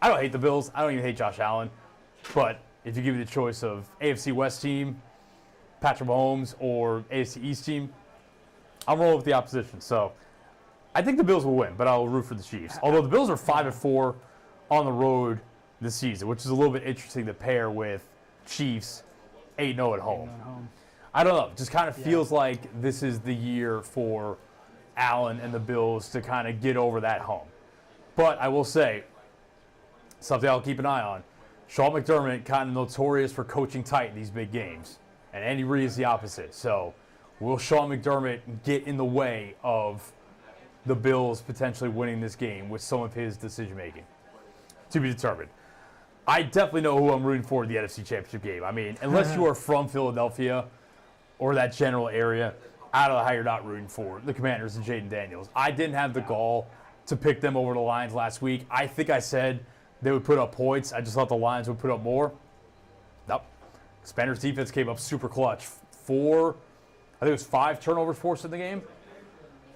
I don't hate the Bills. I don't even hate Josh Allen. But if you give me the choice of AFC West team, Patrick Mahomes, or AFC East team, I'm rolling with the opposition. So I think the Bills will win, but I'll root for the Chiefs. Although the Bills are 5-4 on the road this season, which is a little bit interesting to pair with Chiefs 8-0 at home. At home. I don't know. It just kind of feels like this is the year for Allen and the Bills to kind of get over that hump. But I will say, something I'll keep an eye on, Sean McDermott kind of notorious for coaching tight in these big games. And Andy Reid is the opposite. So will Sean McDermott get in the way of the Bills potentially winning this game with some of his decision-making? To be determined. I definitely know who I'm rooting for in the NFC Championship game. I mean, unless you are from Philadelphia or that general area, I don't know how you're not rooting for the Commanders and Jaden Daniels. I didn't have the gall to pick them over the Lions last week. I think I said they would put up points. I just thought the Lions would put up more. Nope. Commanders defense came up super clutch. I think it was 5 turnovers forced in the game.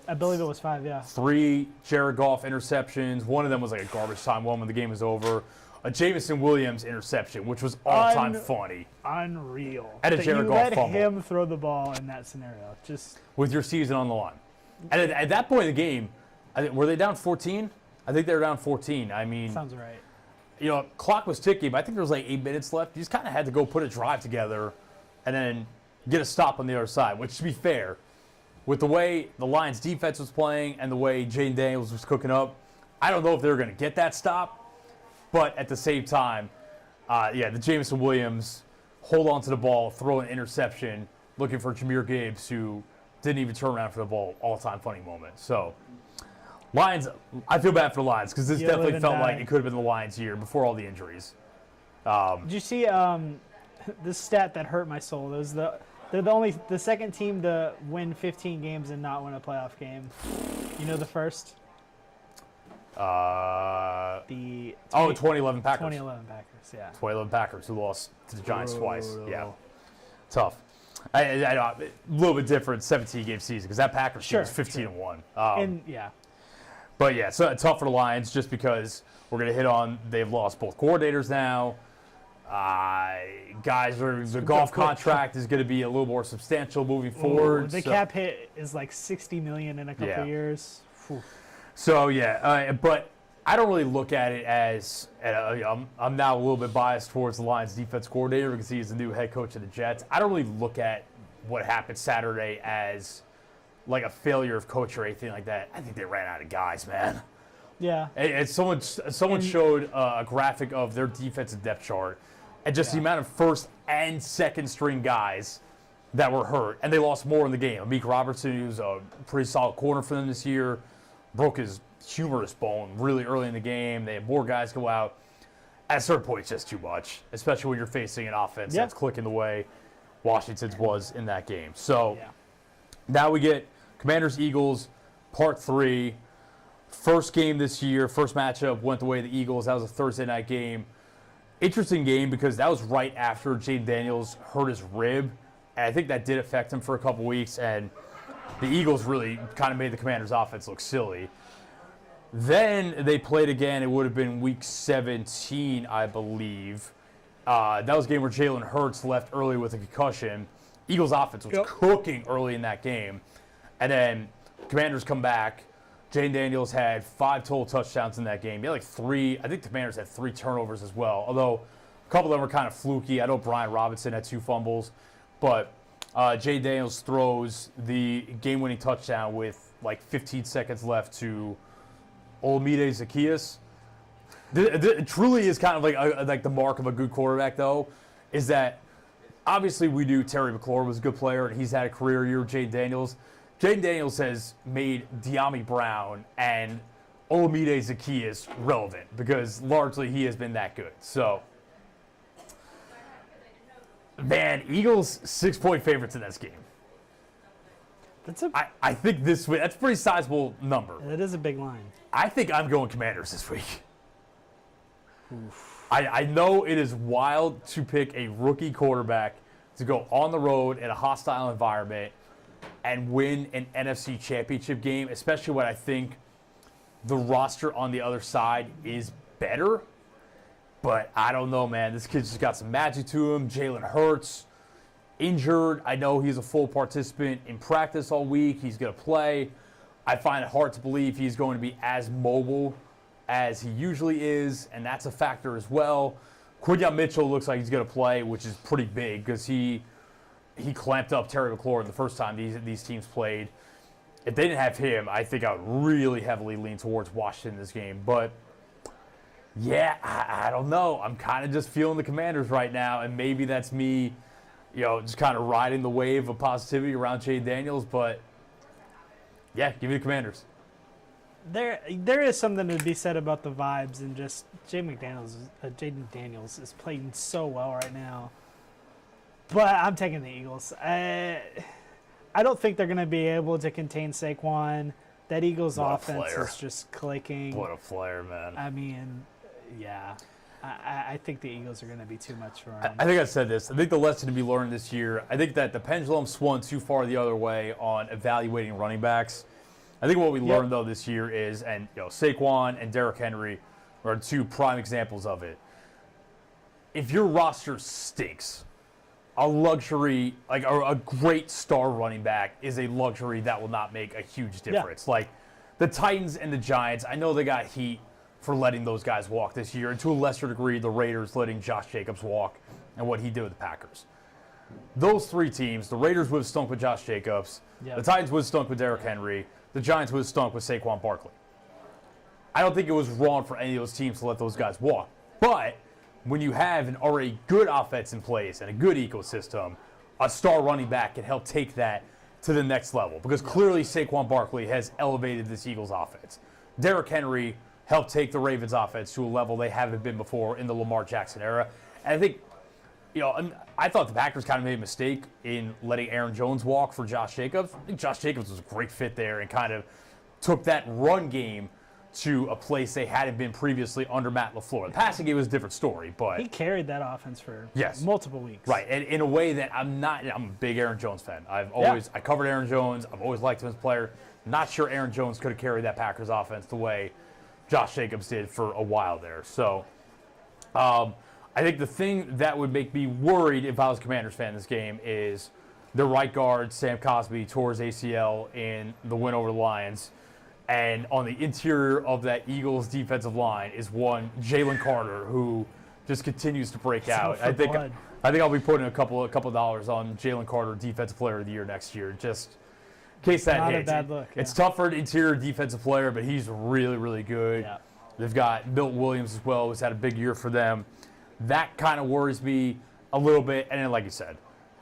I believe it was 5, yeah. 3 Jared Goff interceptions. One of them was like a garbage time one when the game was over. A Jameson Williams interception, which was all-time funny. Unreal. And a that Jared you Goff let fumble. him throw the ball in that scenario. Just With your season on the line. And at that point in the game, were they down 14? I think they were down 14. I mean, sounds right. Clock was ticking, but I think there was like 8 minutes left. You just kind of had to go put a drive together and then get a stop on the other side, which, to be fair, with the way the Lions defense was playing and the way Jaden Daniels was cooking up, I don't know if they were going to get that stop. But at the same time, the Jameson Williams hold on to the ball, throw an interception, looking for Jahmyr Gibbs, who didn't even turn around for the ball. All-time funny moment. So, Lions, I feel bad for the Lions because this You definitely live and felt die. like it could have been the Lions' year before all the injuries. Did you see this stat that hurt my soul? It was they're the second team to win 15 games and not win a playoff game. You know the first? The 2011 Packers. 2011 Packers, yeah. 2011 Packers, who lost to the Giants twice. Brutal. Yeah, tough. I know, a little bit different 17-game season because that Packers team was 15-1. But yeah, so tough for the Lions just because we're going to hit on they've lost both coordinators now. The golf contract is going to be a little more substantial moving forward. The cap hit is like $60 million in a couple of years. Whew. So but I don't really look at it as I'm now a little bit biased towards the Lions defense coordinator because he's the new head coach of the Jets. I don't really look at what happened Saturday as like a failure of coach or anything like that. I think they ran out of guys, man. Yeah. And someone showed a graphic of their defensive depth chart and just the amount of first and second string guys that were hurt, and they lost more in the game. Amik Robertson, who's a pretty solid corner for them this year, broke his humerus bone really early in the game. They had more guys go out. At a certain point, it's just too much, especially when you're facing an offense that's clicking the way Washington's was in that game. So now we get Commanders-Eagles, Part 3. First game this year, first matchup went the way of the Eagles. That was a Thursday night game. Interesting game because that was right after Jaden Daniels hurt his rib. And I think that did affect him for a couple weeks. And the Eagles really kind of made the Commanders' offense look silly. Then they played again. It would have been week 17, I believe. That was a game where Jalen Hurts left early with a concussion. Eagles offense was cooking early in that game. And then Commanders come back. Jane Daniels had 5 total touchdowns in that game. He had like 3. I think the Commanders had 3 turnovers as well, although a couple of them were kind of fluky. I know Brian Robinson had 2 fumbles, but Jane Daniels throws the game-winning touchdown with like 15 seconds left to Olamide Zaccheaus. It truly is kind of like the mark of a good quarterback, though, is that obviously we knew Terry McLaurin was a good player, and he's had a career year with Jane Daniels. Jane Daniels has made De'Ami Brown and Olamide Zaccheaus relevant because largely he has been that good. So, man, Eagles 6-point favorites in this game. I think that's a pretty sizable number. That is a big line. I think I'm going Commanders this week. I know it is wild to pick a rookie quarterback to go on the road in a hostile environment and win an NFC championship game, especially when I think the roster on the other side is better. But I don't know, man. This kid's just got some magic to him. Jalen Hurts, injured. I know he's a full participant in practice all week. He's going to play. I find it hard to believe he's going to be as mobile as he usually is, and that's a factor as well. Quinyon Mitchell looks like he's going to play, which is pretty big because he clamped up Terry McLaurin the first time these teams played. If they didn't have him, I think I would really heavily lean towards Washington in this game. But, yeah, I don't know. I'm kind of just feeling the Commanders right now, and maybe that's me, just kind of riding the wave of positivity around Jay Daniels. But, yeah, give me the Commanders. There is something to be said about the vibes, and just Jaden Daniels is playing so well right now. But I'm taking the Eagles. I don't think they're going to be able to contain Saquon. That Eagles offense is just clicking. What a player, man. I mean, yeah. I think the Eagles are going to be too much for him. I think I said this. I think the lesson to be learned this year, I think that the pendulum swung too far the other way on evaluating running backs. I think what we learned, though, this year is, and Saquon and Derrick Henry are 2 prime examples of it. If your roster stinks, a luxury, like a great star running back is a luxury that will not make a huge difference. Like the Titans and the Giants, I know they got heat for letting those guys walk this year, and to a lesser degree, the Raiders letting Josh Jacobs walk and what he did with the Packers. Those 3 teams, the Raiders would have stunk with Josh Jacobs, the Titans would have stunk with Derrick Henry, the Giants would have stunk with Saquon Barkley. I don't think it was wrong for any of those teams to let those guys walk. But when you have an already good offense in place and a good ecosystem, a star running back can help take that to the next level. Because clearly Saquon Barkley has elevated this Eagles offense. Derrick Henry helped take the Ravens offense to a level they haven't been before in the Lamar Jackson era. And I think, I thought the Packers kind of made a mistake in letting Aaron Jones walk for Josh Jacobs. I think Josh Jacobs was a great fit there and kind of took that run game to a place they hadn't been previously under Matt LaFleur. The passing game was a different story, but he carried that offense for multiple weeks. Right, and in a way that I'm a big Aaron Jones fan. I covered Aaron Jones. I've always liked him as a player. Not sure Aaron Jones could have carried that Packers offense the way Josh Jacobs did for a while there. So, I think the thing that would make me worried if I was a Commanders fan in this game is the right guard, Sam Cosby, tore his ACL in the win over the Lions. And on the interior of that Eagles defensive line is one Jalen Carter, who just continues to break out. I think I'll be putting a couple dollars on Jalen Carter, Defensive Player of the Year next year, just in case that hits. Not a bad look. It's tough for an interior defensive player, but he's really, really good. Yeah. They've got Milton Williams as well, who's had a big year for them. That kind of worries me a little bit. And then, like you said,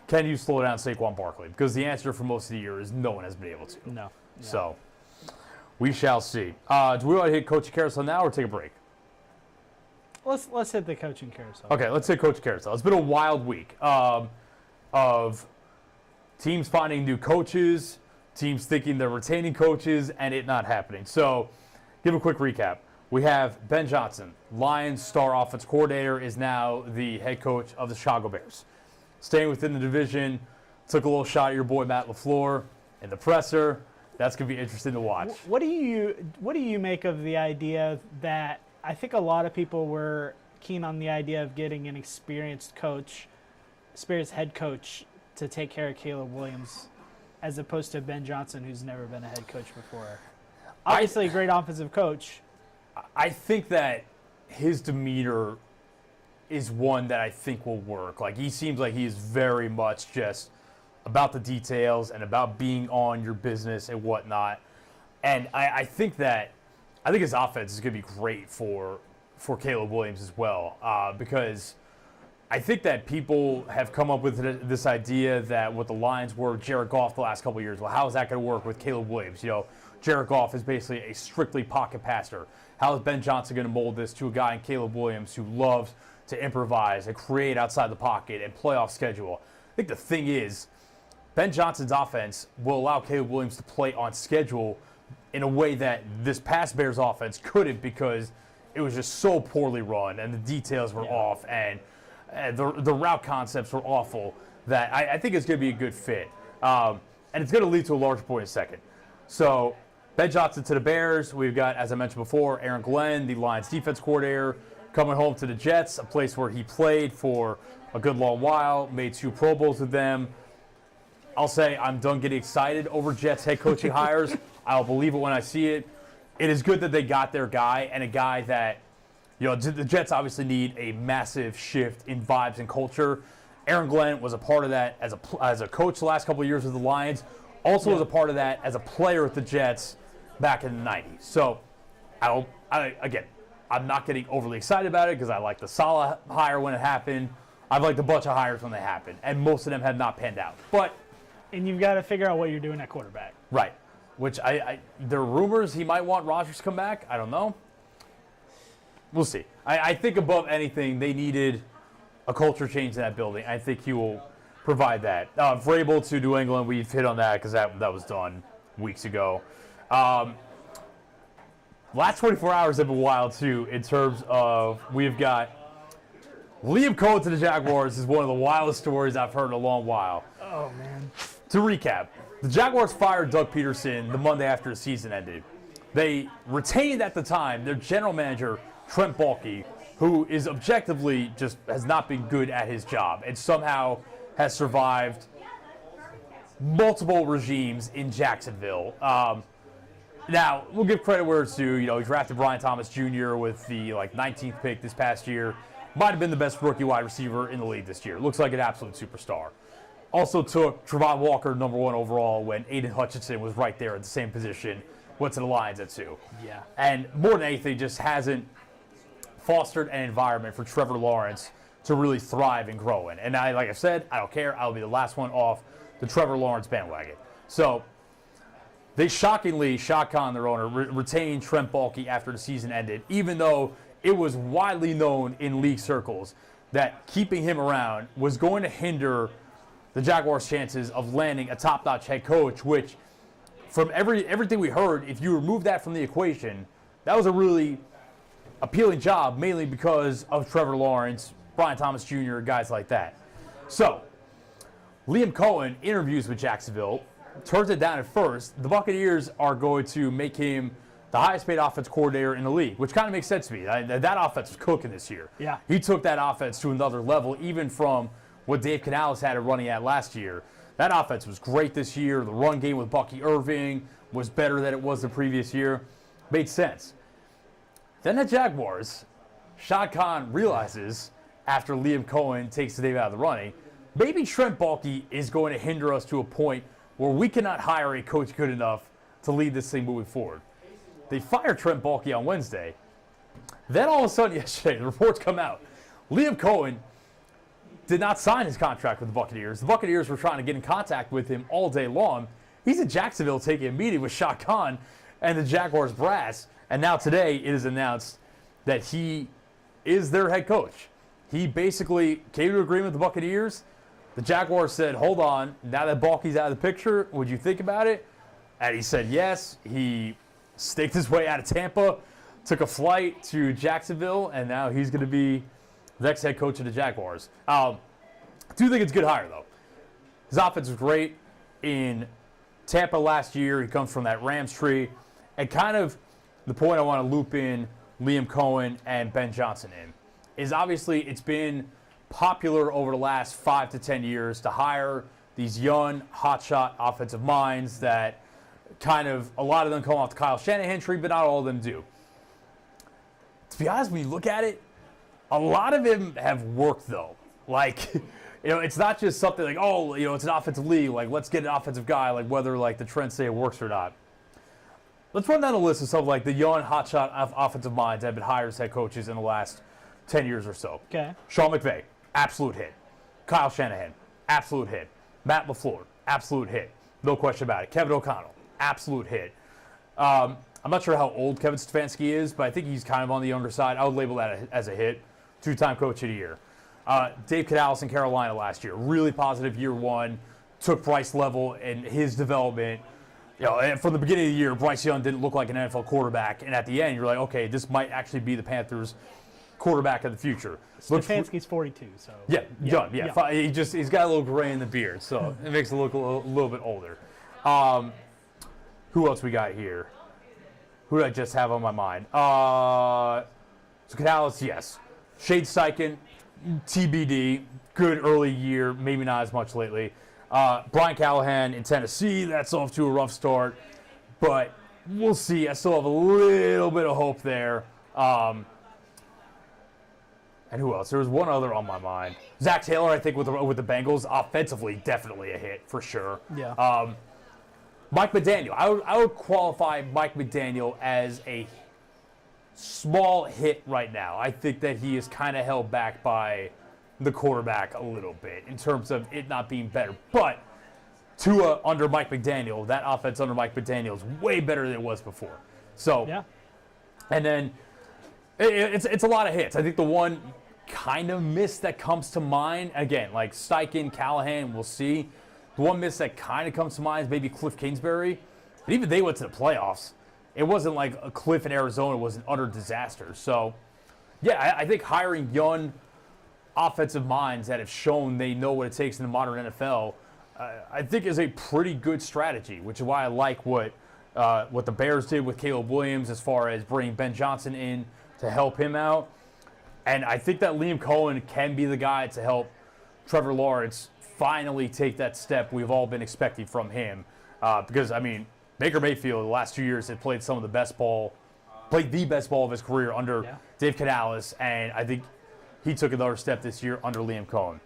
can you slow down Saquon Barkley? Because the answer for most of the year is no one has been able to. No. So we shall see. Do we want to hit coaching carousel now or take a break? Let's hit the coaching carousel. Okay, let's hit coaching carousel. It's been a wild week of teams finding new coaches, teams thinking they're retaining coaches, and it not happening. So give a quick recap. We have Ben Johnson, Lions star offense coordinator, is now the head coach of the Chicago Bears. Staying within the division, took a little shot at your boy Matt LaFleur in the presser. That's going to be interesting to watch. What do you make of the idea that I think a lot of people were keen on the idea of getting an experienced head coach to take care of Caleb Williams, as opposed to Ben Johnson, who's never been a head coach before. Obviously, a great offensive coach. I think that his demeanor is one that I think will work. Like, he seems like he is very much just about the details and about being on your business and whatnot. And I think his offense is going to be great for Caleb Williams as well, because I think that people have come up with this idea that what the Lions were Jared Goff the last couple of years. Well, how is that going to work with Caleb Williams? You know, Jared Goff is basically a strictly pocket passer. How is Ben Johnson going to mold this to a guy in Caleb Williams who loves to improvise and create outside the pocket and play off schedule? I think the thing is, Ben Johnson's offense will allow Caleb Williams to play on schedule in a way that this past Bears offense couldn't, because it was just so poorly run and the details were off and the route concepts were awful, that I think it's going to be a good fit. And it's going to lead to a large point in a second. So Ben Johnson to the Bears. We've got, as I mentioned before, Aaron Glenn, the Lions defense coordinator, coming home to the Jets, a place where he played for a good long while, made 2 Pro Bowls with them. I'll say I'm done getting excited over Jets head coaching hires. I'll believe it when I see it. It is good that they got their guy, and a guy that, you know, the Jets obviously need a massive shift in vibes and culture. Aaron Glenn was a part of that as a coach the last couple of years with the Lions. Also was a part of that as a player with the Jets back in the 90s. So, again, I'm not getting overly excited about it because I like the Saleh hire when it happened. I've liked a bunch of hires when they happened, and most of them have not panned out. And you've got to figure out what you're doing at quarterback. Right. Which there are rumors he might want Rodgers to come back. I don't know. We'll see. I think above anything, they needed a culture change in that building. I think he will provide that. Vrabel to New England, we've hit on that because that was done weeks ago. Last 24 hours have been wild, too, in terms of we've got Liam Cohen to the Jaguars is one of the wildest stories I've heard in a long while. Oh, man. To recap, the Jaguars fired Doug Peterson the Monday after the season ended. They retained at the time their general manager, Trent Baalke, who is objectively just has not been good at his job and somehow has survived multiple regimes in Jacksonville. Now, we'll give credit where it's due. You know, he drafted Brian Thomas Jr. with the 19th pick this past year. Might have been the best rookie wide receiver in the league this year. Looks like an absolute superstar. Also took Travon Walker number 1 overall when Aiden Hutchinson was right there at the same position. Went to the Lions at 2. Yeah. And more than anything, just hasn't fostered an environment for Trevor Lawrence to really thrive and grow in. And like I said, I don't care. I'll be the last one off the Trevor Lawrence bandwagon. So they shockingly, Shad Khan, their owner, retained Trent Baalke after the season ended, even though it was widely known in league circles that keeping him around was going to hinder the Jaguars' chances of landing a top-notch head coach, which, from everything we heard, if you remove that from the equation, that was a really appealing job, mainly because of Trevor Lawrence, Brian Thomas Jr., guys like that. So, Liam Cohen interviews with Jacksonville, turns it down at first. The Buccaneers are going to make him the highest-paid offense coordinator in the league, which kind of makes sense to me. That offense was cooking this year. Yeah. He took that offense to another level, even from what Dave Canales had it running at last year. That offense was great this year. The run game with Bucky Irving was better than it was the previous year. Made sense. Then the Jaguars, Shad Khan realizes, after Liam Cohen takes the name out of the running, maybe Trent Baalke is going to hinder us to a point where we cannot hire a coach good enough to lead this thing moving forward. They fired Trent Baalke on Wednesday. Then all of a sudden yesterday, the reports come out. Liam Cohen did not sign his contract with the Buccaneers. The Buccaneers were trying to get in contact with him all day long. He's in Jacksonville taking a meeting with Shad Khan and the Jaguars brass. And now today it is announced that he is their head coach. He basically came to an agreement with the Buccaneers. The Jaguars said, hold on, now that Baalke's out of the picture, would you think about it? And he said yes. He staked his way out of Tampa, took a flight to Jacksonville, and now he's going to be the next head coach of the Jaguars. I do think it's a good hire, though. His offense was great in Tampa last year. He comes from that Rams tree. And kind of the point I want to loop in Liam Cohen and Ben Johnson in is obviously it's been popular over the last 5 to 10 years to hire these young, hotshot offensive minds that kind of, a lot of them come off the Kyle Shanahan tree, but not all of them do. To be honest, when you look at it, a lot of them have worked, though. Like, it's not just something like, oh, it's an offensive league, like, let's get an offensive guy, like, whether, like, the trends say it works or not. Let's run down a list of some, like, the young, hotshot offensive minds that have been hired as head coaches in the last 10 years or so. Okay. Sean McVay, absolute hit. Kyle Shanahan, absolute hit. Matt LaFleur, absolute hit. No question about it. Kevin O'Connell, absolute hit. I'm not sure how old Kevin Stefanski is, but I think he's kind of on the younger side. I would label that as a hit. 2-time coach of the year. Dave Canales in Carolina last year, really positive year one. Took Bryce Level and his development. And from the beginning of the year, Bryce Young didn't look like an NFL quarterback, and at the end, you're like, okay, this might actually be the Panthers' quarterback of the future. Stefanski's 42, so. Yeah, young. Yeah. He's got a little gray in the beard, so it makes it look a little bit older. Who else we got here? Who did I just have on my mind? So Canales, yes. Shade Steichen, TBD. Good early year, maybe not as much lately. Brian Callahan in Tennessee, that's off to a rough start, but we'll see. I still have a little bit of hope there. And who else? There was one other on my mind. Zach Taylor, I think, with the Bengals, offensively, definitely a hit for sure. Yeah. Mike McDaniel. I would qualify Mike McDaniel as a small hit right now. I think that he is kind of held back by the quarterback a little bit in terms of it not being better. But Tua under Mike McDaniel, that offense under Mike McDaniel is way better than it was before. So, Yeah. And then it's a lot of hits. I think the one kind of miss that comes to mind, again, like Steichen, Callahan, we'll see. The one miss that kind of comes to mind is maybe Cliff Kingsbury. But even they went to the playoffs. It wasn't like a Cliff in Arizona was an utter disaster. So, yeah, I think hiring young offensive minds that have shown they know what it takes in the modern NFL, I think is a pretty good strategy, which is why I like what the Bears did with Caleb Williams as far as bringing Ben Johnson in to help him out. And I think that Liam Cohen can be the guy to help Trevor Lawrence finally take that step we've all been expecting from him. Because, I mean, Baker Mayfield the last 2 years had played the best ball of his career under Dave Canales, and I think he took another step this year under Liam Cohen.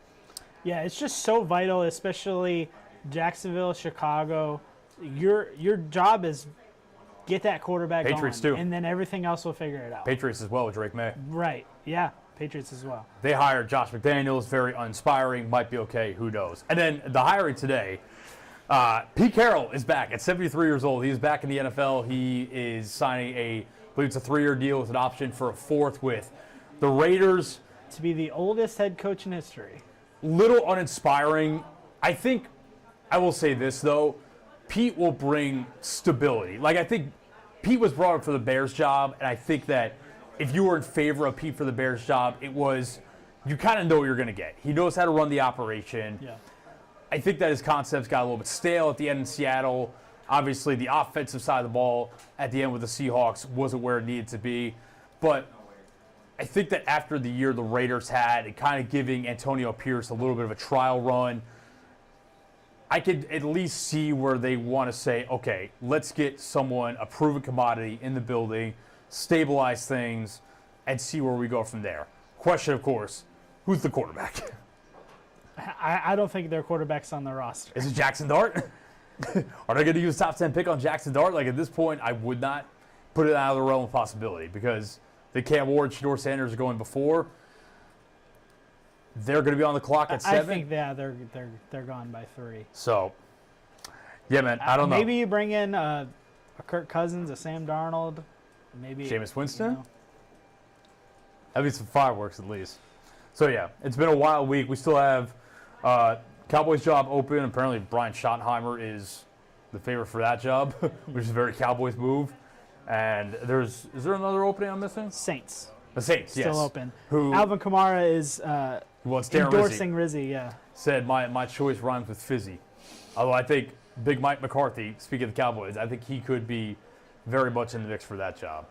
Yeah, it's just so vital, especially Jacksonville, Chicago. Your job is get that quarterback Patriots going, too. and then everything else will figure it out. Patriots as well with Drake May. Right, yeah, Patriots as well. They hired Josh McDaniels, very uninspiring, might be okay, who knows. And then the hiring today, Pete Carroll is back at 73 years old. He's back in the NFL. He is signing I believe it's a 3-year deal with an option for a 4th with the Raiders. To be the oldest head coach in history. Little uninspiring. I think, I will say this though, Pete will bring stability. Like, I think Pete was brought up for the Bears job, and I think that if you were in favor of Pete for the Bears job, it was, you kind of know what you're going to get. He knows how to run the operation. Yeah. I think that his concepts got a little bit stale at the end in Seattle. Obviously, the offensive side of the ball at the end with the Seahawks wasn't where it needed to be. But I think that after the year the Raiders had, and kind of giving Antonio Pierce a little bit of a trial run, I could at least see where they want to say, okay, let's get someone, a proven commodity in the building, stabilize things, and see where we go from there. Question, of course, who's the quarterback? I don't think their quarterback's on the roster. Is it Jackson Dart? Are they going to use a top 10 pick on Jackson Dart? Like, at this point, I would not put it out of the realm of possibility because the Cam Ward, Shador Sanders are going before. They're going to be on the clock at 7. I think they're gone by 3. So, yeah, man, I don't know. Maybe you bring in a Kirk Cousins, a Sam Darnold, maybe Jameis Winston? You know. That'd be some fireworks at least. So, yeah, it's been a wild week. We still have Cowboys job open. Apparently, Brian Schottenheimer is the favorite for that job, which is a very Cowboys move. And is there another opening I'm missing? Saints. The Saints, Still yes. open. Who Alvin Kamara is wants Darren endorsing Rizzi, yeah. said my choice rhymes with fizzy. Although I think Big Mike McCarthy, speaking of the Cowboys, I think he could be very much in the mix for that job.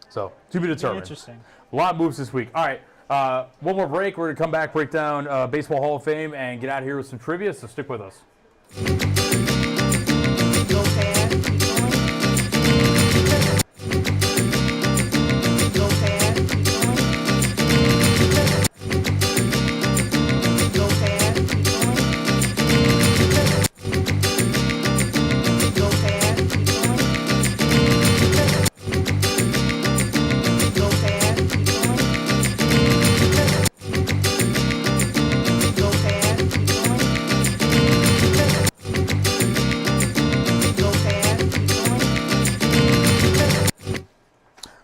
So, to be determined. Interesting. A lot of moves this week. All right, One more break. We're going to come back, break down Baseball Hall of Fame, and get out of here with some trivia, so stick with us. Go fast, keep going. Go fast, keep going. Go fast, keep going. Go fast, keep going. Go fast, keep going. Go fast, keep going. Go fast, keep going.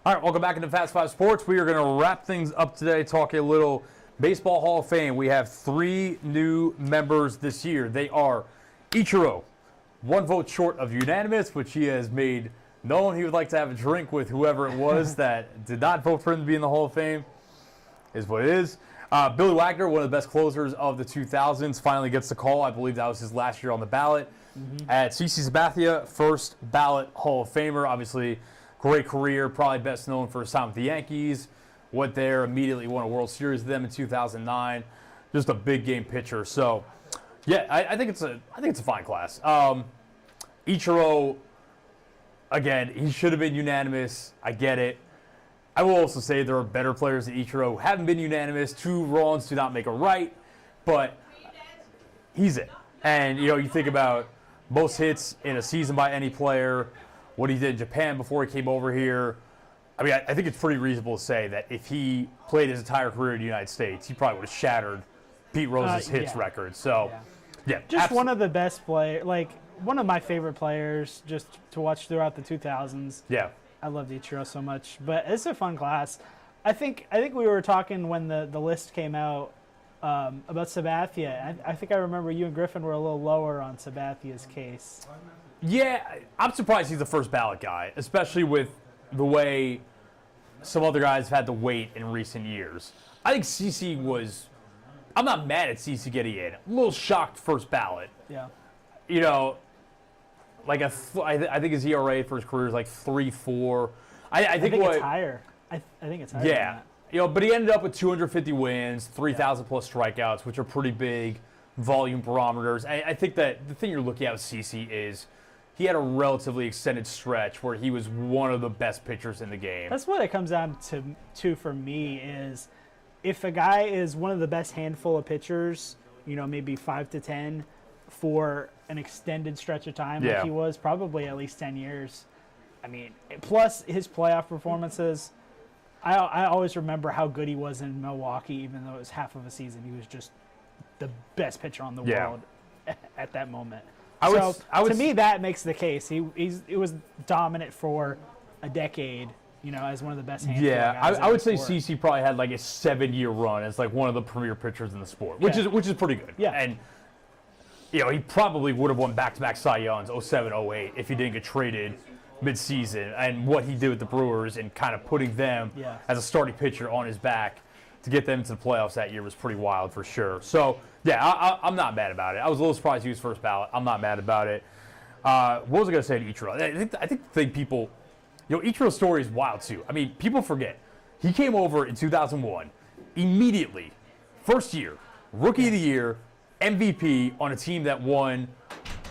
All right, welcome back into Fast Five Sports. We are going to wrap things up today, talking a little Baseball Hall of Fame. We have 3 new members this year. They are Ichiro, 1 vote short of unanimous, which he has made known he would like to have a drink with whoever it was that did not vote for him to be in the Hall of Fame, is what it is. Billy Wagner, one of the best closers of the 2000s, finally gets the call. I believe that was his last year on the ballot. At CC Sabathia, first ballot Hall of Famer. Obviously, great career, probably best known for his time with the Yankees. Went there, immediately won a World Series with them in 2009. Just a big game pitcher. So, yeah, I think it's a fine class. Ichiro, again, he should have been unanimous. I get it. I will also say there are better players than Ichiro who haven't been unanimous. 2 wrongs do not make a right, but he's it. And, you think about most hits in a season by any player, what he did in Japan before he came over here. I mean, I think it's pretty reasonable to say that if he played his entire career in the United States, he probably would have shattered Pete Rose's hits yeah. record. So, yeah. Just one of the best players, like one of my favorite players just to watch throughout the 2000s. Yeah. I loved Ichiro so much, but it's a fun class. I think we were talking when the list came out about Sabathia. I think I remember you and Griffin were a little lower on Sabathia's case. Yeah, I'm surprised he's the first ballot guy, especially with the way some other guys have had to wait in recent years. I think CC was. I'm not mad at CC getting in. I'm a little shocked first ballot. Yeah. Like I think his ERA for his career is like 3.4. I think it's higher. I think it's higher. Yeah, Than that. But he ended up with 250 wins, 3,000 plus strikeouts, which are pretty big volume barometers. I think that the thing you're looking at with CC is he had a relatively extended stretch where he was one of the best pitchers in the game. That's what it comes down to for me is if a guy is one of the best handful of pitchers, maybe 5 to 10 for an extended stretch of time, like he was, probably at least 10 years. I mean, plus his playoff performances. I always remember how good he was in Milwaukee, even though it was half of a season. He was just the best pitcher on the world at that moment. To me, that makes the case. He was dominant for a decade, as one of the best handful of guys. I would say CC probably had like a 7-year run as like one of the premier pitchers in the sport, which is pretty good. Yeah. And he probably would have won back-to-back Cy Youngs 07, 08 if he didn't get traded mid-season. And what he did with the Brewers and kind of putting them as a starting pitcher on his back to get them into the playoffs that year was pretty wild for sure. So, yeah, I'm not mad about it. I was a little surprised he was first ballot. I'm not mad about it. What was I going to say to Ichiro? I think the thing people, Ichiro's story is wild too. I mean, people forget. He came over in 2001, immediately, first year, rookie of the year, MVP on a team that won,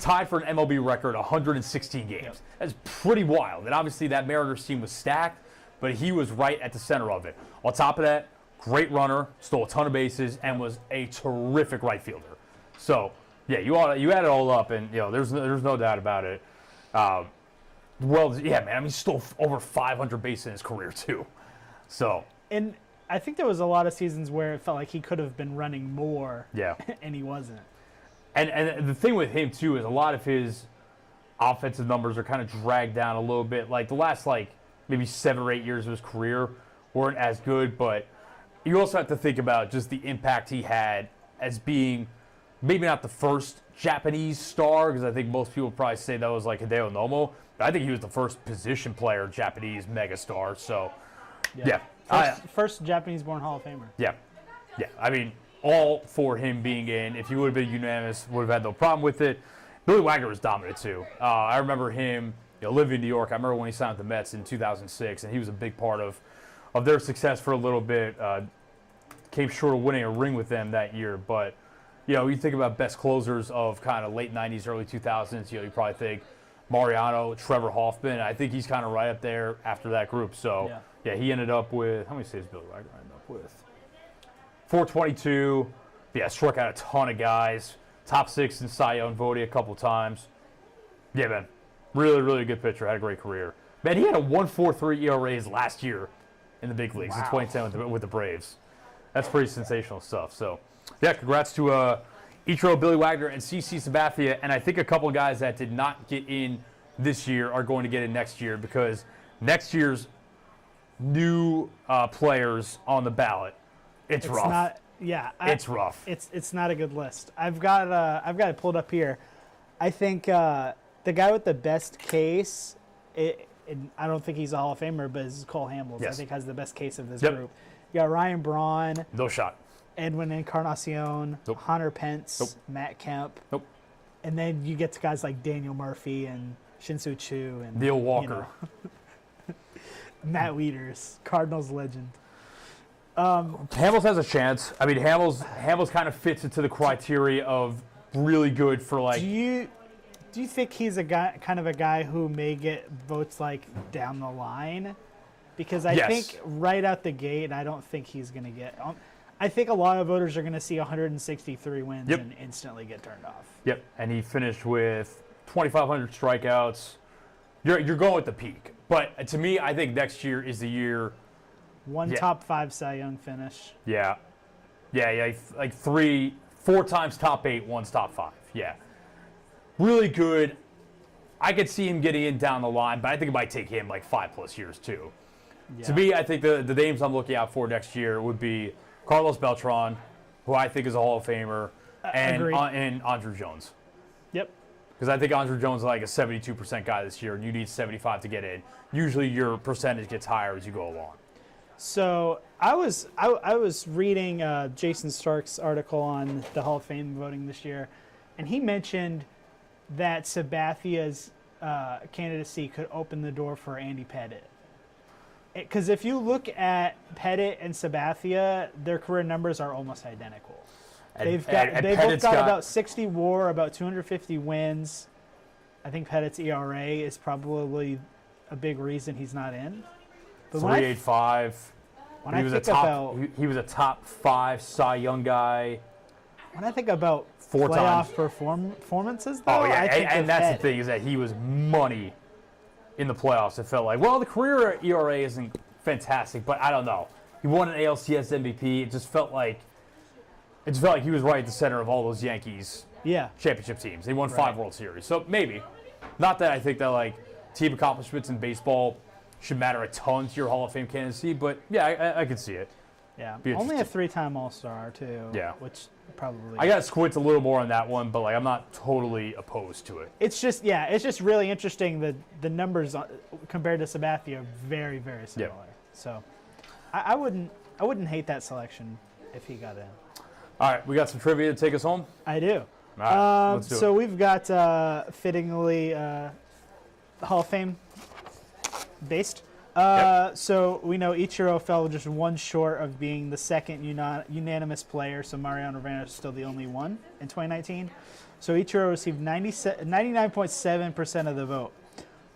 tied for an MLB record, 116 games. Yep. That's pretty wild. And obviously that Mariners team was stacked, but he was right at the center of it. On top of that, great runner, stole a ton of bases, and was a terrific right fielder. So, yeah, you add it all up, and there's no doubt about it. Man, I mean, he stole over 500 bases in his career too. So, and I think there was a lot of seasons where it felt like he could have been running more. Yeah, and he wasn't. And the thing with him too is a lot of his offensive numbers are kind of dragged down a little bit. Like the last maybe 7 or 8 years of his career weren't as good, but you also have to think about just the impact he had as being maybe not the first Japanese star, because I think most people probably say that was like Hideo Nomo, but I think he was the first position player Japanese megastar. So, yeah. First Japanese-born Hall of Famer. Yeah. I mean, all for him being in. If he would have been unanimous, would have had no problem with it. Billy Wagner was dominant too. I remember him living in New York. I remember when he signed with the Mets in 2006, and he was a big part of their success for a little bit. came short of winning a ring with them that year. But, you think about best closers of kind of late 90s, early 2000s, you probably think Mariano, Trevor Hoffman. I think he's kind of right up there after that group. So, yeah, he ended up with, how many saves Billy Wagner ended up with? 422. Yeah, struck out a ton of guys. Top 6 in Cy Young voting a couple times. Yeah, man. Really, really good pitcher. Had a great career. Man, he had a 1.43 ERAs last year in the big leagues in 2010 with the Braves. That's pretty sensational stuff. So, yeah, congrats to Ichiro, Billy Wagner, and CC Sabathia. And I think a couple of guys that did not get in this year are going to get in next year, because next year's new players on the ballot, it's rough. It's rough. It's not a good list. I've got it pulled up here. I think the guy with the best case, I don't think he's a Hall of Famer, but is Cole Hamels. Yes. I think has the best case of this group. You got Ryan Braun. No shot. Edwin Encarnacion. Nope. Hunter Pence. Nope. Matt Kemp. Nope. And then you get to guys like Daniel Murphy and Shin-Soo Choo and Neil Walker. Matt Wieters, Cardinals legend. Hamels has a chance. I mean, Hamels kind of fits into the criteria of really good for like. Do you think he's a guy who may get votes like down the line? Because I think right out the gate, I don't think he's going to get. I think a lot of voters are going to see 163 wins and instantly get turned off. Yep, and he finished with 2,500 strikeouts. You're going with the peak, but to me, I think next year is the year. Top 5 Cy Young finish. Yeah, like 4 times top 8, one's top 5. Yeah, really good. I could see him getting in down the line, but I think it might take him like 5+ years too. Yeah. To me, I think the names I'm looking out for next year would be Carlos Beltran, who I think is a Hall of Famer, and Andrew Jones. Yep. Because I think Andrew Jones is like a 72% guy this year, and you need 75 to get in. Usually your percentage gets higher as you go along. So I was reading Jason Stark's article on the Hall of Fame voting this year, and he mentioned that Sabathia's candidacy could open the door for Andy Pettitte. Because if you look at Pettitte and Sabathia, their career numbers are almost identical. They've both got about 60 WAR, about 250 wins. I think Pettitte's ERA is probably a big reason he's not in. 3.85. He was a top 5 Cy Young guy. When I think about 4 times performances, though, and that's the thing, is that he was money in the playoffs. It felt like, well, the career ERA isn't fantastic, but I don't know. He won an ALCS MVP. It just felt like he was right at the center of all those Yankees championship teams. He won 5 World Series, so maybe. Not that I think that like team accomplishments in baseball should matter a ton to your Hall of Fame candidacy, but yeah, I can see it. Yeah, only a 3-time All-Star too. Yeah, which probably. I got to squint a little more on that one, but like I'm not totally opposed to it. It's just really interesting that the numbers compared to Sabathia are very, very similar. Yeah. So, I wouldn't hate that selection if he got in. All right, we got some trivia to take us home. I do. All right, let's do it. So we've got fittingly Hall of Fame based. So we know Ichiro fell just one short of being the second unanimous player, so Mariano Rivera is still the only one in 2019. So Ichiro received 99.7% of the vote.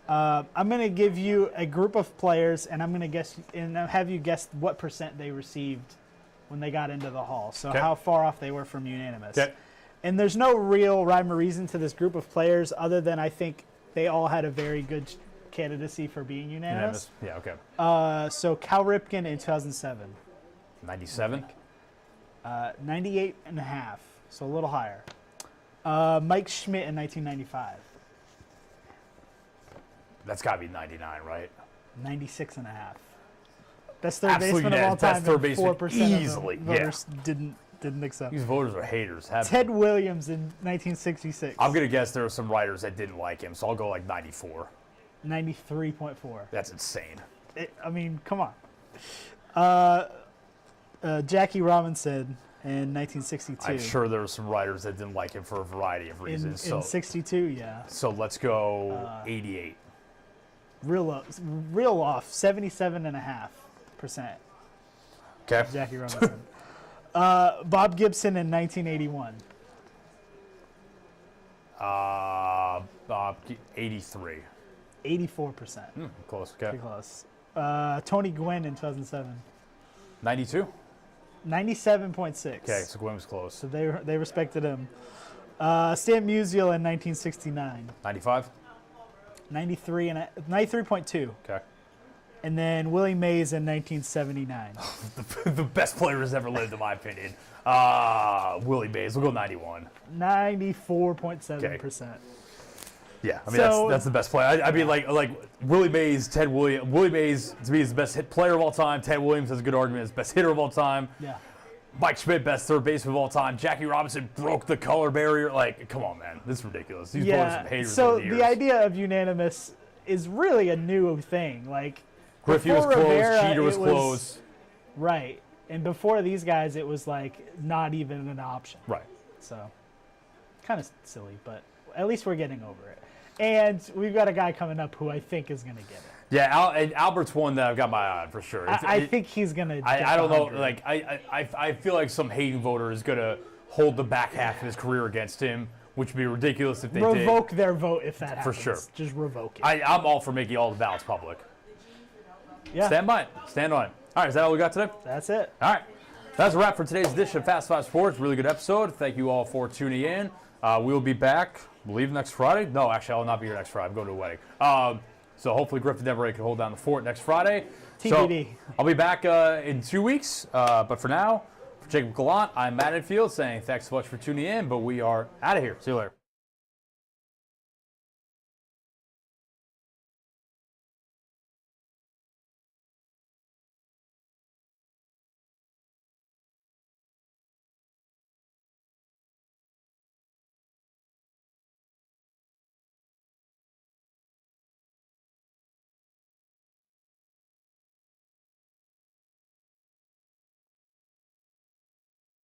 I'm going to give you a group of players, and I'm going to guess and have you guess what percent they received when they got into the Hall. So how far off they were from unanimous. Okay. And there's no real rhyme or reason to this group of players other than I think they all had a very good candidacy for being unanimous. Yeah, okay. So Cal Ripken in 2007. 97? 98.5, so a little higher. Mike Schmidt in 1995. That's got to be 99, right? 96.5. Best third baseman of all time. Best third baseman 4% easily. Of the voters didn't accept. These voters are haters. Ted Williams in 1966. I'm going to guess there were some writers that didn't like him, so I'll go like 94. 93.4. That's insane. I mean, come on. Jackie Robinson in 1962. I'm sure there were some writers that didn't like him for a variety of reasons. In 62, yeah. So let's go 88. Real off, 77.5%. Okay. Jackie Robinson. Bob Gibson in 1981. 83. 84%. Close. Okay. Pretty close. Tony Gwynn in 2007. 92. 97.6. Okay, so Gwen was close. So they respected him. Stan Musial in 1969. 95. 93.2. Okay. And then Willie Mays in 1979. The best player has ever lived, in my opinion. Willie Mays. We'll go 91. 94.7%. Yeah, I mean So- that's the best player. I mean like Willie Mays, Ted Williams. Willie Mays to me is the best hit player of all time. Ted Williams has a good argument as best hitter of all time. Yeah. Mike Schmidt, best third baseman of all time. Jackie Robinson broke the color barrier. Like, come on, man, this is ridiculous. These voters some haters So over the years. the idea of unanimous is really a new thing. Like Griffey was before close. Rivera, Cheater was it close. Right. And before these guys, it was like not even an option. Right. So kind of silly, but at least we're getting over it. And we've got a guy coming up who I think is going to get it. Yeah, and Albert's one that I've got my eye on for sure. I think he's going to. I don't know. Like I feel like some hating voter is going to hold the back half of his career against him, which would be ridiculous if they did. revoke their vote if that For happens. sure. Just revoke it. I'm all for making all the ballots public. Yeah. Stand by it. Stand on it. All right, is that all we got today? That's it. All right. That's a wrap for today's edition of Fast Five Sports. Really good episode. Thank you all for tuning in. We'll be back, I believe, next Friday. No, actually, I will not be here next Friday. I'm going to a wedding. So hopefully Griffin Deveray can hold down the fort next Friday. TBD. So I'll be back in 2 weeks. But for now, for Jacob Gallant, I'm Matt Enfield saying thanks so much for tuning in. But we are out of here. See you later.